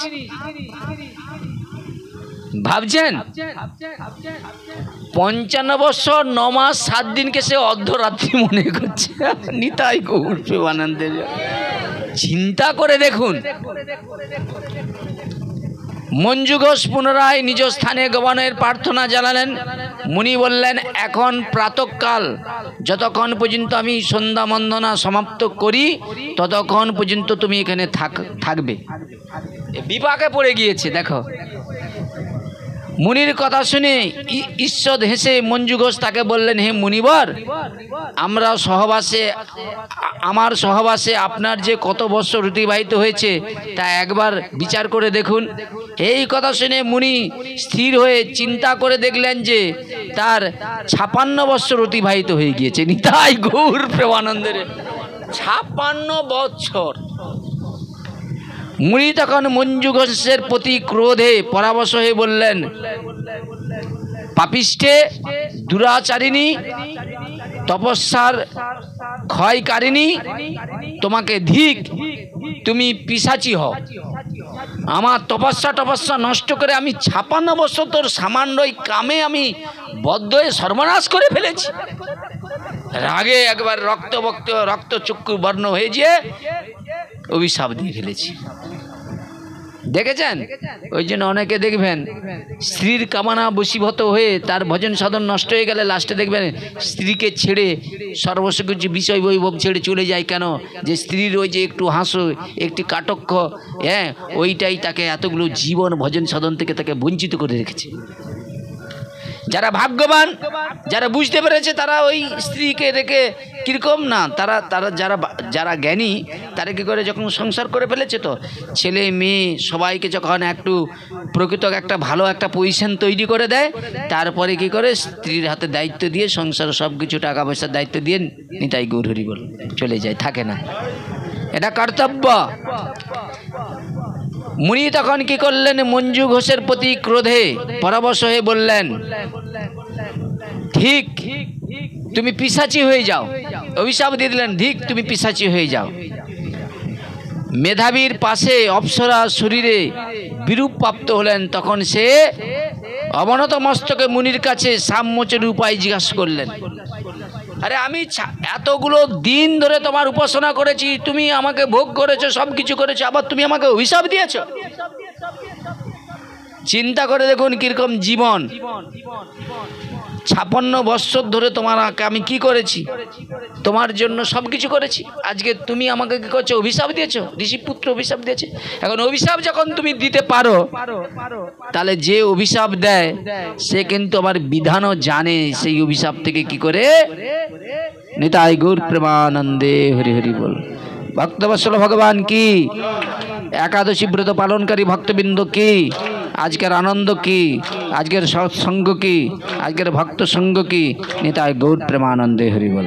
ভাবছেন? 55 বৎসর 9 মাস 7 দিনকে সে অর্ধরাত্রি মনে করছে। নিতাই গৌর প্রেমানন্দের। চিন্তা করে দেখুন। মঞ্জু ঘোষ পুনরায় নিজ স্থানে গমনের প্রার্থনা জানালেন। মুনি বললেন, এখন প্রাতঃকাল, যতক্ষণ পর্যন্ত আমি সন্ধ্যা বন্দনা সমাপ্ত করি ততক্ষণ পর্যন্ত তুমি এখানে থাকবে। বিপাকে পড়ে গিয়েছে। দেখো, মুনির কথা শুনে ঈশ্বর হেসে মঞ্জু ঘোষ তাকে বললেন, হে মুনিবর, আমার সহবাসে আপনার যে কত বৎসর অতিবাহিত হয়েছে তা একবার বিচার করে দেখুন। এই কথা শুনে মুনি স্থির হয়ে চিন্তা করে দেখলেন যে তার 56 বৎসর অতিবাহিত হয়ে গিয়েছে। নিতাই গৌর প্রেমানন্দের। 56 বৎসর। মুনি তখন মঞ্জু ঘোষের প্রতি ক্রোধে পরাবশ হয়ে বললেন, পাপিষ্ঠে, দুরাচারিণী, তপস্যার ক্ষয়কারিণী, তোমাকে ধিক, তুমি পিশাচী হও। আমার তপস্যা নষ্ট করে আমি 56 বছর তোর সামান্য কামে আমি বদ্ধ হয়ে সর্বনাশ করে ফেলেছি। রাগে একবার রক্তচক্ষু বর্ণ হয়ে গিয়ে অভিশাপ দিয়ে ফেলেছি। দেখেছেন? ওই জন্য অনেকে দেখবেন স্ত্রীর কামনা বশীভূত হয়ে তার ভজন সাধন নষ্ট হয়ে গেলে লাস্টে দেখবেন স্ত্রীকে ছেড়ে সর্বস্ব কিছু বিষয় বৈভব ছেড়ে চলে যায়। কেন? যে স্ত্রীর ওই যে একটু হাসো, একটি কাটক্ষ, ওইটাই তাকে এতগুলো জীবন ভজন সাধন থেকে তাকে বঞ্চিত করে রেখেছে। যারা ভাগ্যবান, যারা বুঝতে পেরেছে, তারা ওই স্ত্রীকে রেখে কীরকম না, তারা যারা জ্ঞানী তারা কী করে, যখন সংসার করে ফেলেছে তো ছেলে মেয়ে সবাইকে যখন একটু প্রকৃত একটা ভালো একটা পজিশন তৈরি করে দেয়, তারপরে কি করে স্ত্রীর হাতে দায়িত্ব দিয়ে সংসার সব কিছু টাকা পয়সার দায়িত্ব দিয়ে নিতাই গৌর হরি বল চলে যায়, থাকে না। এটা কর্তব্য। মুনি তখন কি করলেন, মঞ্জু ঘোষের প্রতি ক্রোধে পরবশ হয়ে বললেন, ঠিক তুমি পিশাচি হয়ে যাও। অভিশাপ দিয়ে দিলেন, ঠিক তুমি পিশাচি হয়ে যাও। মেধাবীর পাশে অপ্সরা শরীরে বিরূপ প্রাপ্ত হলেন। তখন সে অবনত মস্তকে মুনির কাছে সাম্যচের উপায় জিজ্ঞাসা করলেন। আরে আমি এতগুলো দিন ধরে তোমার উপাসনা করেছি, তুমি আমাকে ভোগ করেছো, সব কিছু করেছো, আবার তুমি আমাকে অভিশাপ দিয়েছো। চিন্তা করে দেখুন কিরকম জীবন। 56 বৎসর ধরে তোমাকে আমি কি করেছি, তোমার জন্য সব কিছু করেছি, আজকে তুমি আমাকে কি করছো, অভিশাপ দিয়েছো। ঋষিপুত্র অভিশাপ দিয়েছে। এখন অভিশাপ যখন তুমি দিতে পারো, তাহলে যে অভিশাপ দেয় সে কিন্তু আবার বিধানও জানে, সেই অভিশাপ থেকে কি করে নিতাই গৌর প্রেমানন্দে হরি হরি বল। ভক্তবৎসল ভগবান কি, একাদশী ব্রত পালনকারী ভক্তবৃন্দ কি, আজকের আনন্দ কি, আজকের সৎসঙ্গ কি, আজকের ভক্ত সঙ্গ কি, নিতাই গৌর প্রেমানন্দে হরি বল।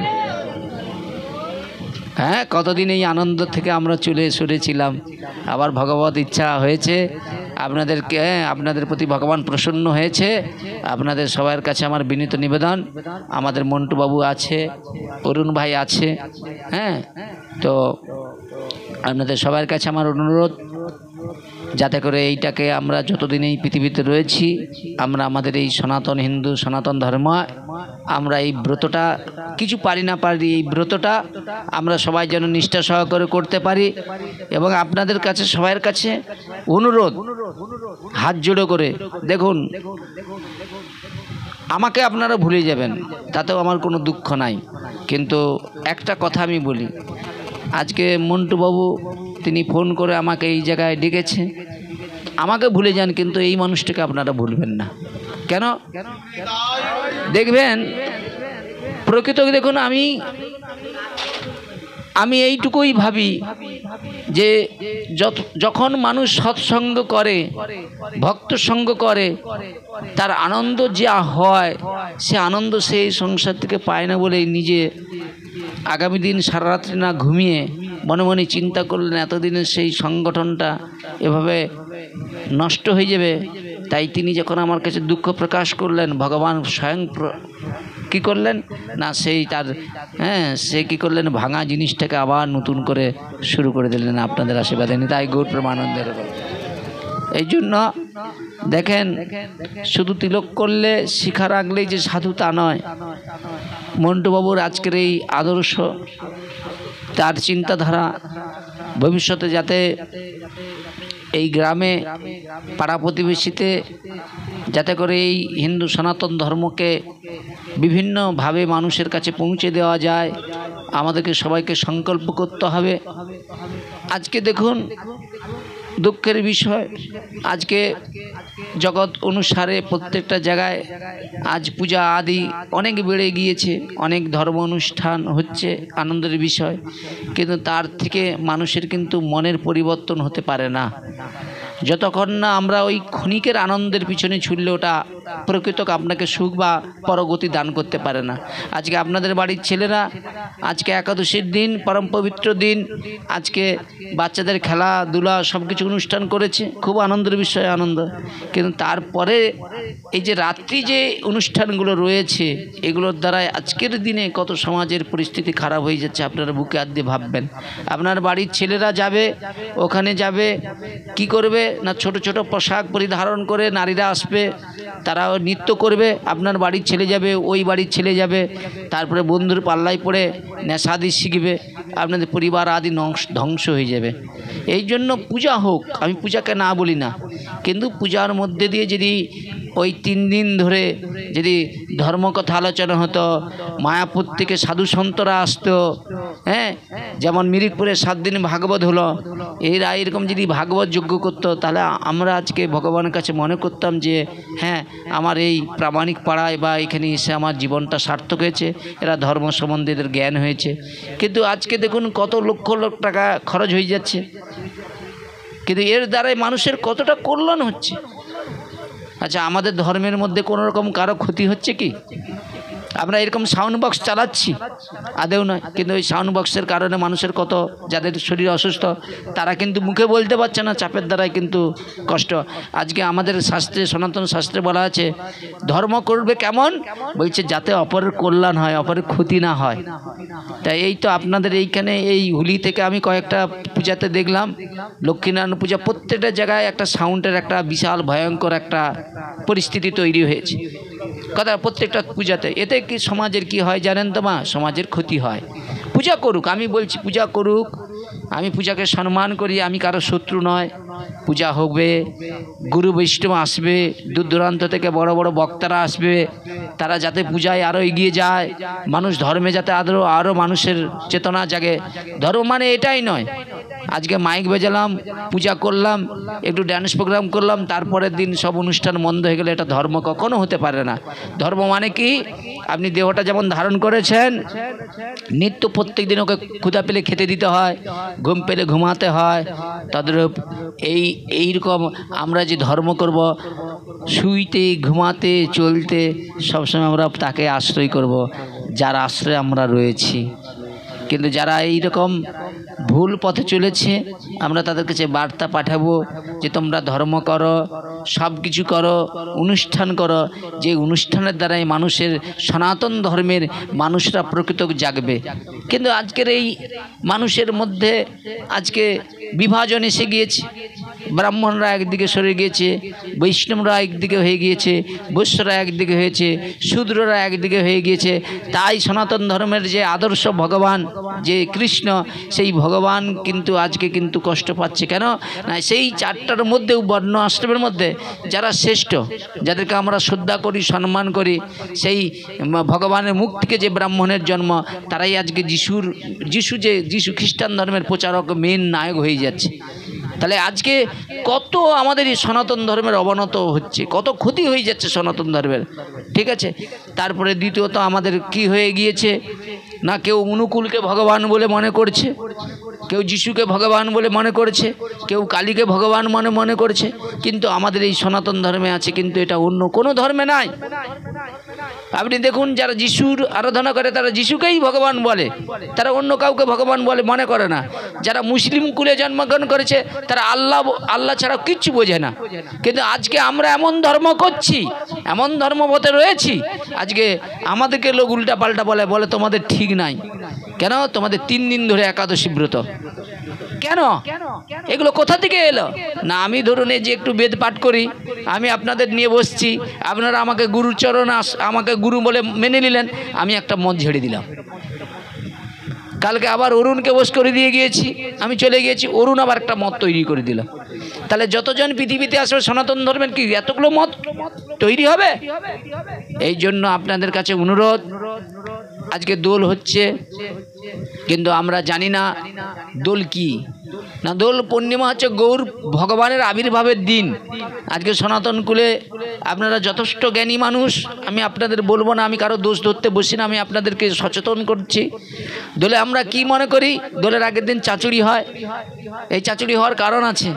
হ্যাঁ, কতদিন এই আনন্দ থেকে আমরা চলে সরেছিলাম, আবার ভগবত ইচ্ছা হয়েছে আপনাদেরকে, আপনাদের প্রতি ভগবান প্রসন্ন হয়েছে। আপনাদের সবার কাছে আমার বিনীত নিবেদন, আমাদের মন্টু বাবু আছে, অরুণ ভাই আছে, হ্যাঁ, তো আপনাদের সবার কাছে আমার অনুরোধ, যাতে করে এইটাকে আমরা যতদিন এই পৃথিবীতে রয়েছি, আমরা আমাদের এই সনাতন হিন্দু সনাতন ধর্ম, আমরা এই ব্রতটা কিছু পারি না পারি, এই ব্রতটা আমরা সবাই যেন নিষ্ঠা সহকারে করতে পারি। এবং আপনাদের কাছে সবার কাছে অনুরোধ, হাত জোড়ো করে দেখুন, আমাকে আপনারা ভুলে যাবেন, তাতেও আমার কোনো দুঃখ নাই, কিন্তু একটা কথা আমি বলি, আজকে মন্টু বাবু তিনি ফোন করে আমাকে এই জায়গায় ডেকেছে, আমাকে ভুলে যান, কিন্তু এই মানুষটাকে আপনারা ভুলবেন না। কেন দেখবেন, প্রকৃত দেখুন, আমি এইটুকুই ভাবি যে যখন মানুষ সৎসঙ্গ করে, ভক্ত সঙ্গ করে, তার আনন্দ যা হয়, সে আনন্দ সেই সংসার থেকে পায় না বলেই নিজে আগামী দিন সারা রাত্রি না ঘুমিয়ে মনে মনে চিন্তা করলেন এতদিনের সেই সংগঠনটা এভাবে নষ্ট হয়ে যাবে। তাই তিনি যখন আমার কাছে দুঃখ প্রকাশ করলেন, ভগবান স্বয়ং কি করলেন না, সেই তার সে কি করলেন, ভাঙা জিনিসটাকে আবার নতুন করে শুরু করে দিলেন আপনাদের আশীর্বাদে। তাই গৌর প্রেমানন্দের। এই জন্য দেখেন, শুধু তিলক করলে শিখা রাখলেই যে সাধু তা নয়। মন্টুবাবুর আজকের এই আদর্শ, তার চিন্তাধারা ভবিষ্যতে যাতে এই গ্রামে পাড়া প্রতিবেশীতে যাতে করে এই হিন্দু সনাতন ধর্মকে বিভিন্নভাবে মানুষের কাছে পৌঁছে দেওয়া যায়, আমাদেরকে সবাইকে সংকল্প করতে হবে। আজকে দেখুন দুঃখের বিষয়, আজকে জগৎ অনুসারে প্রত্যেকটা জায়গায় আজ পূজা আদি অনেক বেড়ে গিয়েছে, অনেক ধর্ম অনুষ্ঠান হচ্ছে, আনন্দের বিষয়, কিন্তু তার থেকে মানুষের কিন্তু মনের পরিবর্তন হতে পারে না। যতক্ষণ না আমরা ওই ক্ষণিকের আনন্দের পিছনে ছুটলে ওটা প্রকৃত আপনাকে সুখ বা পরগতি দান করতে পারে না। আজকে আপনাদের বাড়ির ছেলেরা আজকে একাদশীর দিন, পরম পবিত্র দিন, আজকে বাচ্চাদের খেলাধুলা সব কিছু অনুষ্ঠান করেছে, খুব আনন্দের বিষয়, আনন্দ। কিন্তু তারপরে এই যে রাত্রি যে অনুষ্ঠানগুলো রয়েছে, এগুলোর দ্বারাই আজকের দিনে কত সমাজের পরিস্থিতি খারাপ হয়ে যাচ্ছে, আপনারা বুকে হাত দিয়ে ভাববেন। আপনার বাড়ির ছেলেরা যাবে, ওখানে যাবে, কি করবে না, ছোট ছোট পোশাক পরিধারণ করে নারীরা আসবে, তারাও নৃত্য করবে, আপনার বাড়ির ছেলে যাবে, ওই বাড়ির ছেলে যাবে, তারপরে বন্ধুর পাল্লায় পড়ে নেশাদি শিখবে, আপনাদের পরিবার আদি ধ্বংস হয়ে যাবে। এই জন্য পূজা হোক, আমি পূজাকে না বলি না, কিন্তু পূজার মধ্যে দিয়ে যদি ওই 3 দিন ধরে যদি ধর্মকথা আলোচনা হতো, মায়াপুর থেকে সাধু সন্তরা আসতো, হ্যাঁ, যেমন মিরিকপুরে 7 দিন ভাগবত হলো, এরা এরকম যদি ভাগবত যজ্ঞ করতো, তাহলে আমরা আজকে ভগবানের কাছে মনে করতাম যে হ্যাঁ, আমার এই প্রামাণিক পাড়ায় বা এখানে এসে আমার জীবনটা সার্থক হয়েছে, এরা ধর্ম সম্বন্ধে এদের জ্ঞান হয়েছে। কিন্তু আজকে দেখুন কত লক্ষ লক্ষ টাকা খরচ হয়ে যাচ্ছে, কিন্তু এর দ্বারাই মানুষের কতটা কল্যাণ হচ্ছে। আচ্ছা, আমাদের ধর্মের মধ্যে কোনো রকম কারো ক্ষতি হচ্ছে কি? আমরা এরকম সাউন্ড বক্স চালাচ্ছি, আদেও নয়, কিন্তু ওই সাউন্ড বক্সের কারণে মানুষের কত, যাদের শরীর অসুস্থ তারা কিন্তু মুখে বলতে পারছে না, চাপের দ্বারাই কিন্তু কষ্ট। আজকে আমাদের শাস্ত্রে, সনাতন শাস্ত্রে বলা আছে ধর্ম করবে কেমন, বলছে যাতে অপরের কল্যাণ হয়, অপরের ক্ষতি না হয়। তাই এই তো আপনাদের এইখানে এই হুলি থেকে আমি কয়েকটা পূজাতে দেখলাম, লক্ষ্মীনারায়ণ পূজা, প্রত্যেকটা জায়গায় একটা সাউন্ডের একটা বিশাল ভয়ঙ্কর একটা পরিস্থিতি তৈরি হয়েছে কথা, প্রত্যেকটা পূজাতে। এতে কি সমাজের কি হয় জানেন তো মা? সমাজের ক্ষতি হয়। পূজা করুক, আমি বলছি পূজা করুক, আমি পূজাকে সম্মান করি, আমি কারো শত্রু নয়। পূজা হবে, গুরু বৈষ্ণব আসবে, দূর দূরান্ত থেকে বড় বড় বক্তারা আসবে, তারা যাতে পূজায় আরও এগিয়ে যায়, মানুষ ধর্মে যাতে আরও মানুষের চেতনা জাগে। ধর্ম মানে এটাই নয় আজকে মাইক বেজালাম, পূজা করলাম, একটু ড্যান্স প্রোগ্রাম করলাম, তারপরের দিন সব অনুষ্ঠান বন্ধ হয়ে গেলে এটা ধর্ম কখনো হতে পারে না। ধর্ম মানে কি? আপনি দেহটা যেমন ধারণ করেছেন, নিত্য প্রত্যেক দিন ওকে ক্ষুধা পেলে খেতে দিতে হয়, ঘুম পেলে ঘুমাতে হয়, তদ্রূপ এইরকম আমরা যে ধর্ম করব, শুইতে ঘুমাতে চলতে সবসময় আমরা তাকে আশ্রয় করব, যার আশ্রয়ে আমরা রয়েছি। কিন্তু যারা এইরকম ভুল পথে চলেছে, আমরা তাদের কাছে বার্তা পাঠাবো যে তোমরা ধর্ম করো, সব কিছু করো, অনুষ্ঠান করো, যে অনুষ্ঠানের দ্বারাই মানুষের সনাতন ধর্মের মানুষরা প্রকৃত জাগবে। কিন্তু আজকের এই মানুষের মধ্যে আজকে বিভাজন এসে গিয়েছে, ব্রাহ্মণরা একদিকে সরে গিয়েছে, বৈষ্ণবরা একদিকে হয়ে গিয়েছে, বৈশ্যরা একদিকে হয়েছে, শূদ্ররা একদিকে হয়ে গিয়েছে। তাই সনাতন ধর্মের যে আদর্শ ভগবান, যে কৃষ্ণ, সেই ভগবান কিন্তু আজকে কিন্তু কষ্ট পাচ্ছে। কেন না? সেই 4টার মধ্যেও বর্ণ আশ্রমের মধ্যে যারা শ্রেষ্ঠ, যাদেরকে আমরা শ্রদ্ধা করি, সম্মান করি, সেই ভগবানের মুখ থেকে যে ব্রাহ্মণের জন্ম, তারাই আজকে যিশু খ্রিস্টান ধর্মের প্রচারক, মেন নায়ক হয়ে যাচ্ছে। তাহলে আজকে কত আমাদের এই সনাতন ধর্মের অবনত হচ্ছে, কত ক্ষতি হয়ে যাচ্ছে সনাতন ধর্মের, ঠিক আছে। তারপরে দ্বিতীয়ত আমাদের কি হয়ে গিয়েছে না, কেউ অনুকূলকে ভগবান বলে মনে করছে, কেউ যিশুকে ভগবান বলে মনে করছে, কেউ কালীকে ভগবান মনে করছে, কিন্তু আমাদের এই সনাতন ধর্মে আছে, কিন্তু এটা অন্য কোনো ধর্মে নাই। আপনি দেখুন, যারা যিশুর আরাধনা করে তারা যিশুকেই ভগবান বলে, তারা অন্য কাউকে ভগবান বলে মনে করে না। যারা মুসলিম কুলে জন্মগ্রহণ করেছে তারা আল্লাহ ছাড়া কিচ্ছু বোঝে না। কিন্তু আজকে আমরা এমন ধর্ম করছি, এমন ধর্মপথে রয়েছি, আজকে আমাদেরকে লোক উল্টা পাল্টা বলে তোমাদের ঠিক নাই। কেন? তোমাদের 3 দিন ধরে একাদশী ব্রত, কেন? এগুলো কোথা থেকে এলো? না, আমি ধরুন এই যে একটু বেদ পাঠ করি, আমি আপনাদের নিয়ে বসছি, আপনারা আমাকে গুরুচরণ আমাকে গুরু বলে মেনে নিলেন, আমি একটা মত ঝেড়ে দিলাম। কালকে আবার অরুণকে বস করে দিয়ে গিয়েছি, আমি চলে গিয়েছি, অরুণ আবার একটা মত তৈরি করে দিল। তাহলে যতজন পৃথিবীতে আসবে সনাতন ধর্মের কি এতগুলো মত তৈরি হবে? এই জন্য আপনাদের কাছে অনুরোধ, আজকে দোল হচ্ছে, কিন্তু আমরা জানি না দোল কি না। দোল পূর্ণিমা হচ্ছে গৌর ভগবানের আবির্ভাবের দিন। আজকে সনাতন কুলে আপনারা যথেষ্ট জ্ঞানী মানুষ, আমি আপনাদের বলবো না, আমি কারো দোষ ধরতে বসি না, আমি আপনাদেরকে সচেতন করছি। দোলে আমরা কি মনে করি? দোলের আগের দিন চাচুরি হয়। এই চাচুরি হওয়ার কারণ আছে।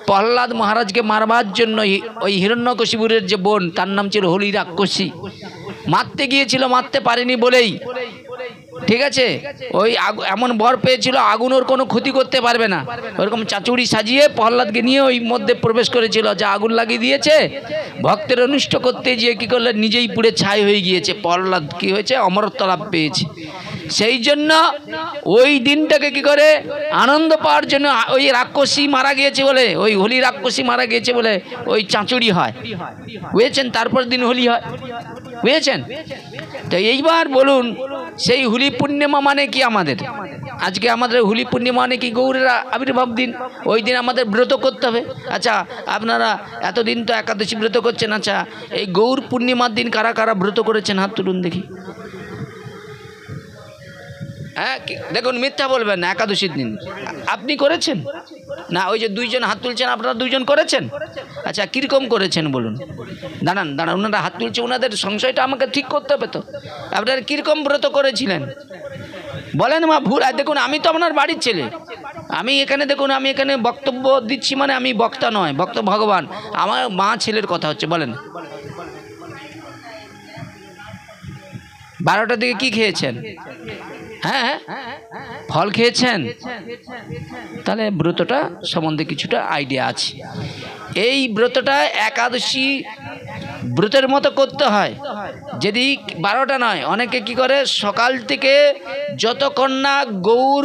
প্রহ্লাদ মহারাজকে মারবার জন্য ওই হিরণ্যকশিপুরের যে বোন, তার নাম ছিল হোলি রাক্ষসী, মারতে গিয়েছিল, মারতে পারেনি বলেই, ঠিক আছে, ওই এমন বর পেয়েছিল আগুন ওর কোনো ক্ষতি করতে পারবে না, ওরকম চাচুরি সাজিয়ে প্রহ্লাদকে নিয়ে ওই মধ্যে প্রবেশ করেছিল, যা আগুন লাগিয়ে দিয়েছে। ভক্তের অনিষ্ট করতে গিয়ে কী করলে, নিজেই পুড়ে ছাই হয়ে গিয়েছে। প্রহ্লাদ কী হয়েছে? অমরত্ব লাভ পেয়েছে। সেই জন্য ওই দিনটাকে কি করে আনন্দ পাওয়ার জন্য ওই রাক্ষসী মারা গিয়েছে বলে, ওই হোলি রাক্ষসী মারা গিয়েছে বলে ওই চাঁচুরি হয়, বুঝেছেন? তারপর দিন হোলি হয়, বুঝেছেন? তো এইবার বলুন, সেই হোলি পূর্ণিমা মানে কি আমাদের? আজকে আমাদের হোলি পূর্ণিমা নাকি গৌরের আবির্ভাব দিন, ওই দিন আমাদের ব্রত করতে হবে। আচ্ছা আপনারা এতদিন তো একাদশী ব্রত করছেন, আচ্ছা এই গৌর পূর্ণিমার দিন কারা কারা ব্রত করেছেন হাত তুলুন দেখি। হ্যাঁ দেখুন, মিথ্যা বলবেন না, একাদশীর দিন আপনি করেছেন না? ওই যে দুইজন হাত তুলছেন, আপনারা দুইজন করেছেন? আচ্ছা কীরকম করেছেন বলুন? দাঁড়ান দাঁড়ান, ওনারা হাত তুলছে, ওনাদের সংশয়টা আমাকে ঠিক করতে হবে তো। আপনারা কীরকম ব্রত করেছিলেন বলেন মা? ভুল। আর দেখুন আমি তো আপনার বাড়ির ছেলে, আমি এখানে দেখুন, আমি এখানে বক্তব্য দিচ্ছি, মানে আমি বক্তা নয়, বক্তা ভগবান। আমার মা ছেলের কথা হচ্ছে, বলেন 12টার দিকে কি খেয়েছেন? হ্যাঁ ফল খেয়েছেন? তাহলে ব্রতটা সম্বন্ধে কিছুটা আইডিয়া আছে। এই ব্রতটা একাদশী ব্রতের মতো করতে হয়। যদি 12টা নয়, অনেকে কি করে সকাল থেকে যতক্ষণ না গৌর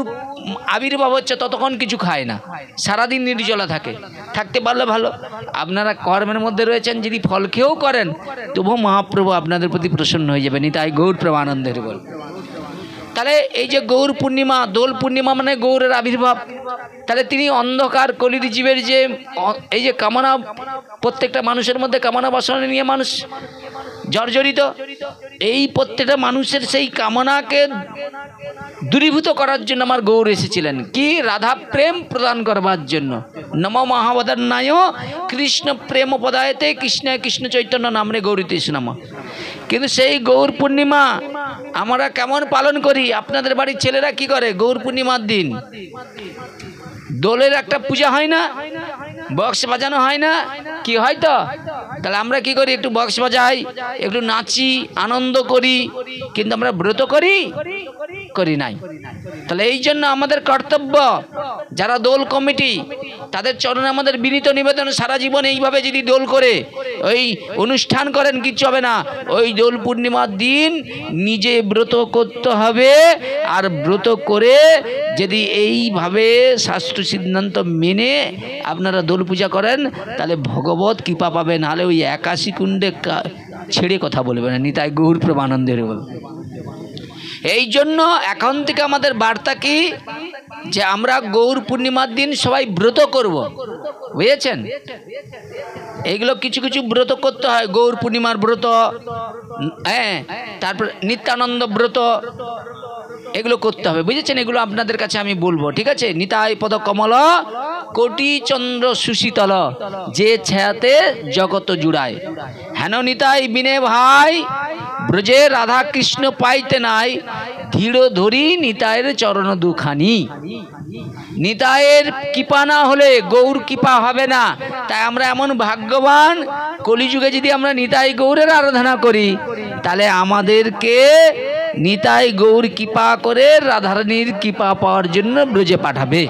আবির্ভাব হচ্ছে ততক্ষণ কিছু খায় না, সারাদিন নির্জলা থাকে। থাকতে পারলে ভালো, আপনারা কর্মের মধ্যে রয়েছেন, যদি ফল খেয়েও করেন তবুও মহাপ্রভু আপনাদের প্রতি প্রসন্ন হয়ে যাবেন। তাই গৌর প্রেমানন্দের বল। তাহলে এই যে গৌর পূর্ণিমা, দোল পূর্ণিমা মানে গৌরের আবির্ভাব। তাহলে তিনি অন্ধকার কলির জীবের যে এই যে কামনা, প্রত্যেকটা মানুষের মধ্যে কামনা বাসনা নিয়ে মানুষ জর্জরিত, এই প্রত্যেকটা মানুষের সেই কামনাকে দূরীভূত করার জন্য আমার গৌর এসেছিলেন। কি? রাধা প্রেম প্রদান করবার জন্য। নম মহাবদান্নায় কৃষ্ণ প্রেম পদায়তে কৃষ্ণ কৃষ্ণ চৈতন্য নামরে গৌরীতে নাম। কিন্তু সেই গৌর পূর্ণিমা আমরা কেমন পালন করি? আপনাদের বাড়ির ছেলেরা কি করে? গৌর পূর্ণিমার দিন দোলের একটা পূজা হয় না, বক্স বাজানো হয় না, কি হয় তো? তাহলে আমরা কি করি? একটু বক্স বাজাই, একটু নাচি, আনন্দ করি, কিন্তু আমরা ব্রত করি নাই। তাহলে এই জন্য আমাদের কর্তব্য, যারা দোল কমিটি তাদের চরণে আমাদের বিনীত নিবেদন, সারা জীবন এইভাবে যদি দোল করে ওই অনুষ্ঠান করেন কিচ্ছু হবে না। ওই দোল পূর্ণিমার দিন নিজে ব্রত করতে হবে, আর ব্রত করে যদি এইভাবে শাস্ত্র সিদ্ধান্ত মেনে আপনারা দোল পূজা করেন তাহলে ভগবত কৃপা পাবেন। নাহলে ওই 81 কুণ্ডে ছেড়ে কথা বলবে না। নিতাই গৌর প্রেমানন্দের বল। এই জন্য এখন থেকে আমাদের বার্তা কি, যে আমরা গৌর পূর্ণিমার দিন সবাই ব্রত করব, বুঝেছেন? এইগুলো কিছু কিছু ব্রত করতে হয়। গৌর পূর্ণিমার ব্রত, হ্যাঁ, তারপর নিত্যানন্দ ব্রত, এগুলো করতে হবে, বুঝেছেন? এগুলো আপনাদের কাছে আমি বলবো, ঠিক আছে? নিতাই পদ কমল কোটি চন্দ্র সুশীতল, যে ছায়াতে জগত জুড়ায়। হেন নিতাই বিনে ভাই ব্রজে রাধা কৃষ্ণ পাইতে নাই, ধীর ধরি নিতাইয়ের চরণ দুখানি। নিতাইয়ের কৃপা না হলে গৌর কৃপা হবে না। তাই আমরা এমন ভাগ্যবান, কলিযুগে যদি আমরা নিতাই গৌরের আরাধনা করি তাহলে আমাদেরকে নিতাই গৌর কৃপা করে রাধারানীর কৃপা পাওয়ার জন্য ব্রজে পাঠাবে।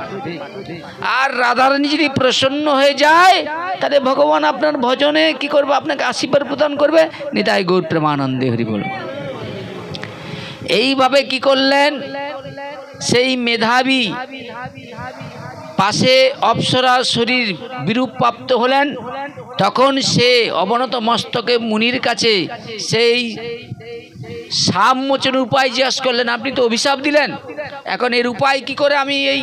আর রাধারানী যদি প্রসন্ন হয়ে যায় তাহলে ভগবান আপনার ভজনে কি করবে? আপনাকে আশীর্বাদ প্রদান করবে। নিতাই গৌর প্রেমানন্দে হরি বল। এইভাবে কি করলেন? সেই মেধাবী পাশে অপ্সরা শরীর বিরূপ প্রাপ্ত হলেন, তখন সে অবনত মস্তকে মুনির কাছে সেই শাপ মোচন উপায় জিজ্ঞাসা করলেন। আপনি তো অভিশাপ দিলেন, এখন এর উপায় কি করে আমি এই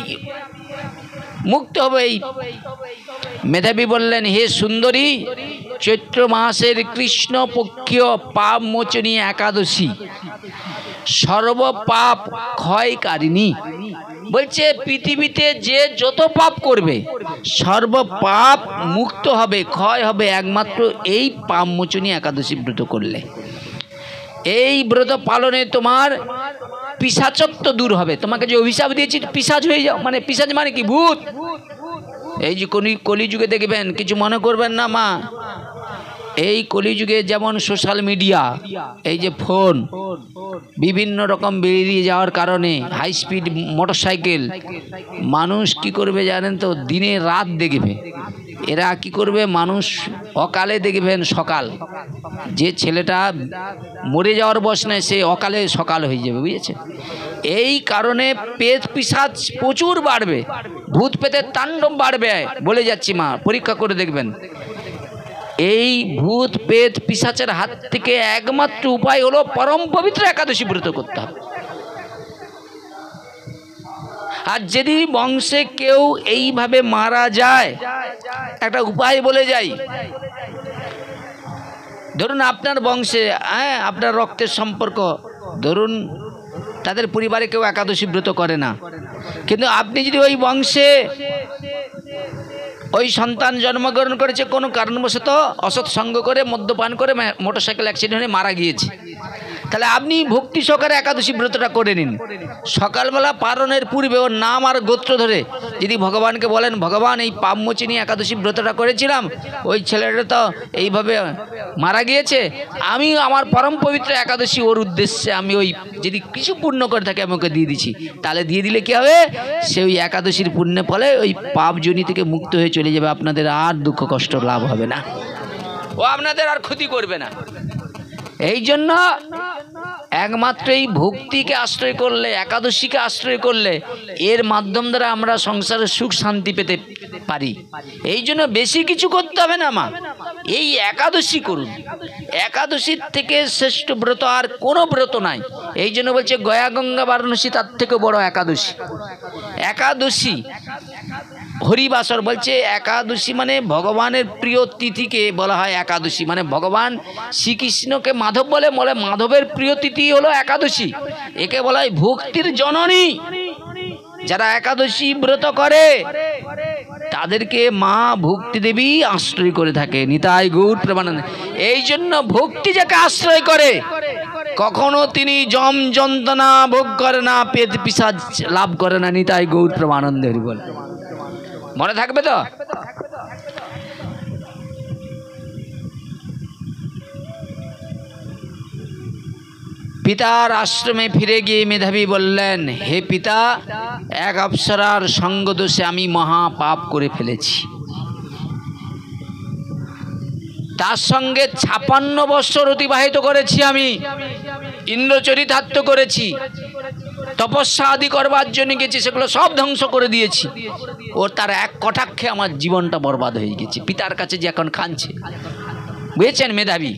মুক্ত হব? এই মেধাবী বললেন, হে সুন্দরী, চৈত্র মাসের কৃষ্ণ পক্ষীয় পাপ মোচনী একাদশী সর্ব পাপ ক্ষয়কারিণী। বলছে পৃথিবীতে যে যত পাপ করবে সর্ব পাপ মুক্ত হবে, ক্ষয় হবে একমাত্র এই পাপ মোচনী একাদশী ব্রত করলে। এই ব্রত পালনে তোমার পিশাচত্ব দূর হবে। তোমাকে যে অভিশাপ দিয়েছি পিশাচ হয়ে যাও, মানে পিশাচ মানে কি? ভূত। এই যে কলিযুগে দেখবেন, কিছু মনে করবেন না মা, এই কলিযুগে যেমন সোশ্যাল মিডিয়া, এই যে ফোন বিভিন্ন রকম বেরিয়ে যাওয়ার কারণে, হাই স্পিড মোটরসাইকেল, মানুষ কি করবে জানেন তো? দিনে রাত দেখবে। এরা কি করবে? মানুষ অকালে দেখবেন সকাল, যে ছেলেটা মরে যাওয়ার বয়স নেই সে অকালে সকাল হয়ে যাবে, বুঝেছে? এই কারণে পেট পিশাচ প্রচুর বাড়বে, ভূত পেতের তাণ্ডব বাড়বে, বলে যাচ্ছি মা, পরীক্ষা করে দেখবেন। এই ভূত পেট পিশাচের হাত থেকে একমাত্র উপায় হলো পরম পবিত্র একাদশী ব্রত করতে হবে। আর যদি বংশে কেউ এইভাবে মারা যায়, একটা উপায় বলে যাই। ধরুন আপনার বংশে আপনার রক্তের সম্পর্ক, ধরুন তাদের পরিবারে কেউ একাদশী ব্রত করে না, কিন্তু আপনি যদি ওই বংশে ওই সন্তান জন্মগ্রহণ করেছে, কোনো কারণবশত অসৎ সঙ্গ করে মদ্যপান করে মোটরসাইকেল অ্যাক্সিডেন্ট হয়ে মারা গিয়েছে, তাহলে আপনি ভক্তি সহকারে একাদশী ব্রতটা করে নিন। সকালবেলা পালনের পূর্বে ওর নাম আর গোত্র ধরে যদি ভগবানকে বলেন, ভগবান এই পাপমোচিনী একাদশী ব্রতটা করেছিলাম, ওই ছেলেটা তো এইভাবে মারা গিয়েছে, আমি আমার পরম পবিত্র একাদশী ওর উদ্দেশ্যে আমি ওই যদি কিছু পুণ্য করে থাকে আমি ওকে দিয়ে দিচ্ছি, তাহলে দিয়ে দিলে কী হবে, সে ওই একাদশীর পুণ্যের ফলে ওই পাপজনি থেকে মুক্ত হয়ে চলে যাবে, আপনাদের আর দুঃখ কষ্ট লাভ হবে না, ও আপনাদের আর ক্ষতি করবে না। এই জন্য একমাত্র এই ভক্তিকে আশ্রয় করলে, একাদশীকে আশ্রয় করলে এর মাধ্যম দ্বারা আমরা সংসারে সুখ শান্তি পেতে পারি। এই জন্য বেশি কিছু করতে হবে না মা, এই একাদশী করুন। একাদশীর থেকে শ্রেষ্ঠ ব্রত আর কোনো ব্রত নাই। এই জন্য বলছে গয়া গঙ্গা বারাণসী তার থেকে বড় একাদশী। একাদশী হরিবাসর বলছে, একাদশী মানে ভগবানের প্রিয় তিথিকে বলা হয় একাদশী, মানে ভগবান শ্রীকৃষ্ণকে মাধব বলে, মাধবের প্রিয় তিথি হলো একাদশী, একে বলা হয় ভক্তির জননী। যারা একাদশী ব্রত করে তাদেরকে মা ভক্তি দেবী আশ্রয় করে থাকে, নিতাই গৌর প্রেমানন্দ। এই জন্য ভক্তি যাকে আশ্রয় করে কখনো তিনি জম যন্ত্রণা ভোগ করে না, পেট পিশাচ লাভ করে না, নিতাই গৌর প্রেমানন্দ হরি বল। মনে থাকবে তো? পিতার আশ্রমে ফিরে গিয়ে মেধাবী বললেন, হে পিতা, এক অপ্সরার সঙ্গ দোষে আমি মহা পাপ করে ফেলেছি। তার সঙ্গে 56 বৎসর অতিবাহিত করেছি, আমি ইন্দ্রচরিতার্থ করেছি, তপস্যা আদি করবার জন্য গেছি, সেগুলো সব ধ্বংস করে দিয়েছি। ওর তার এক কটাক্ষে আমার জীবনটা বরবাদ হয়ে গেছে। পিতার কাছে যে এখন কাঁদছে, বুঝেছেন মেধাবী?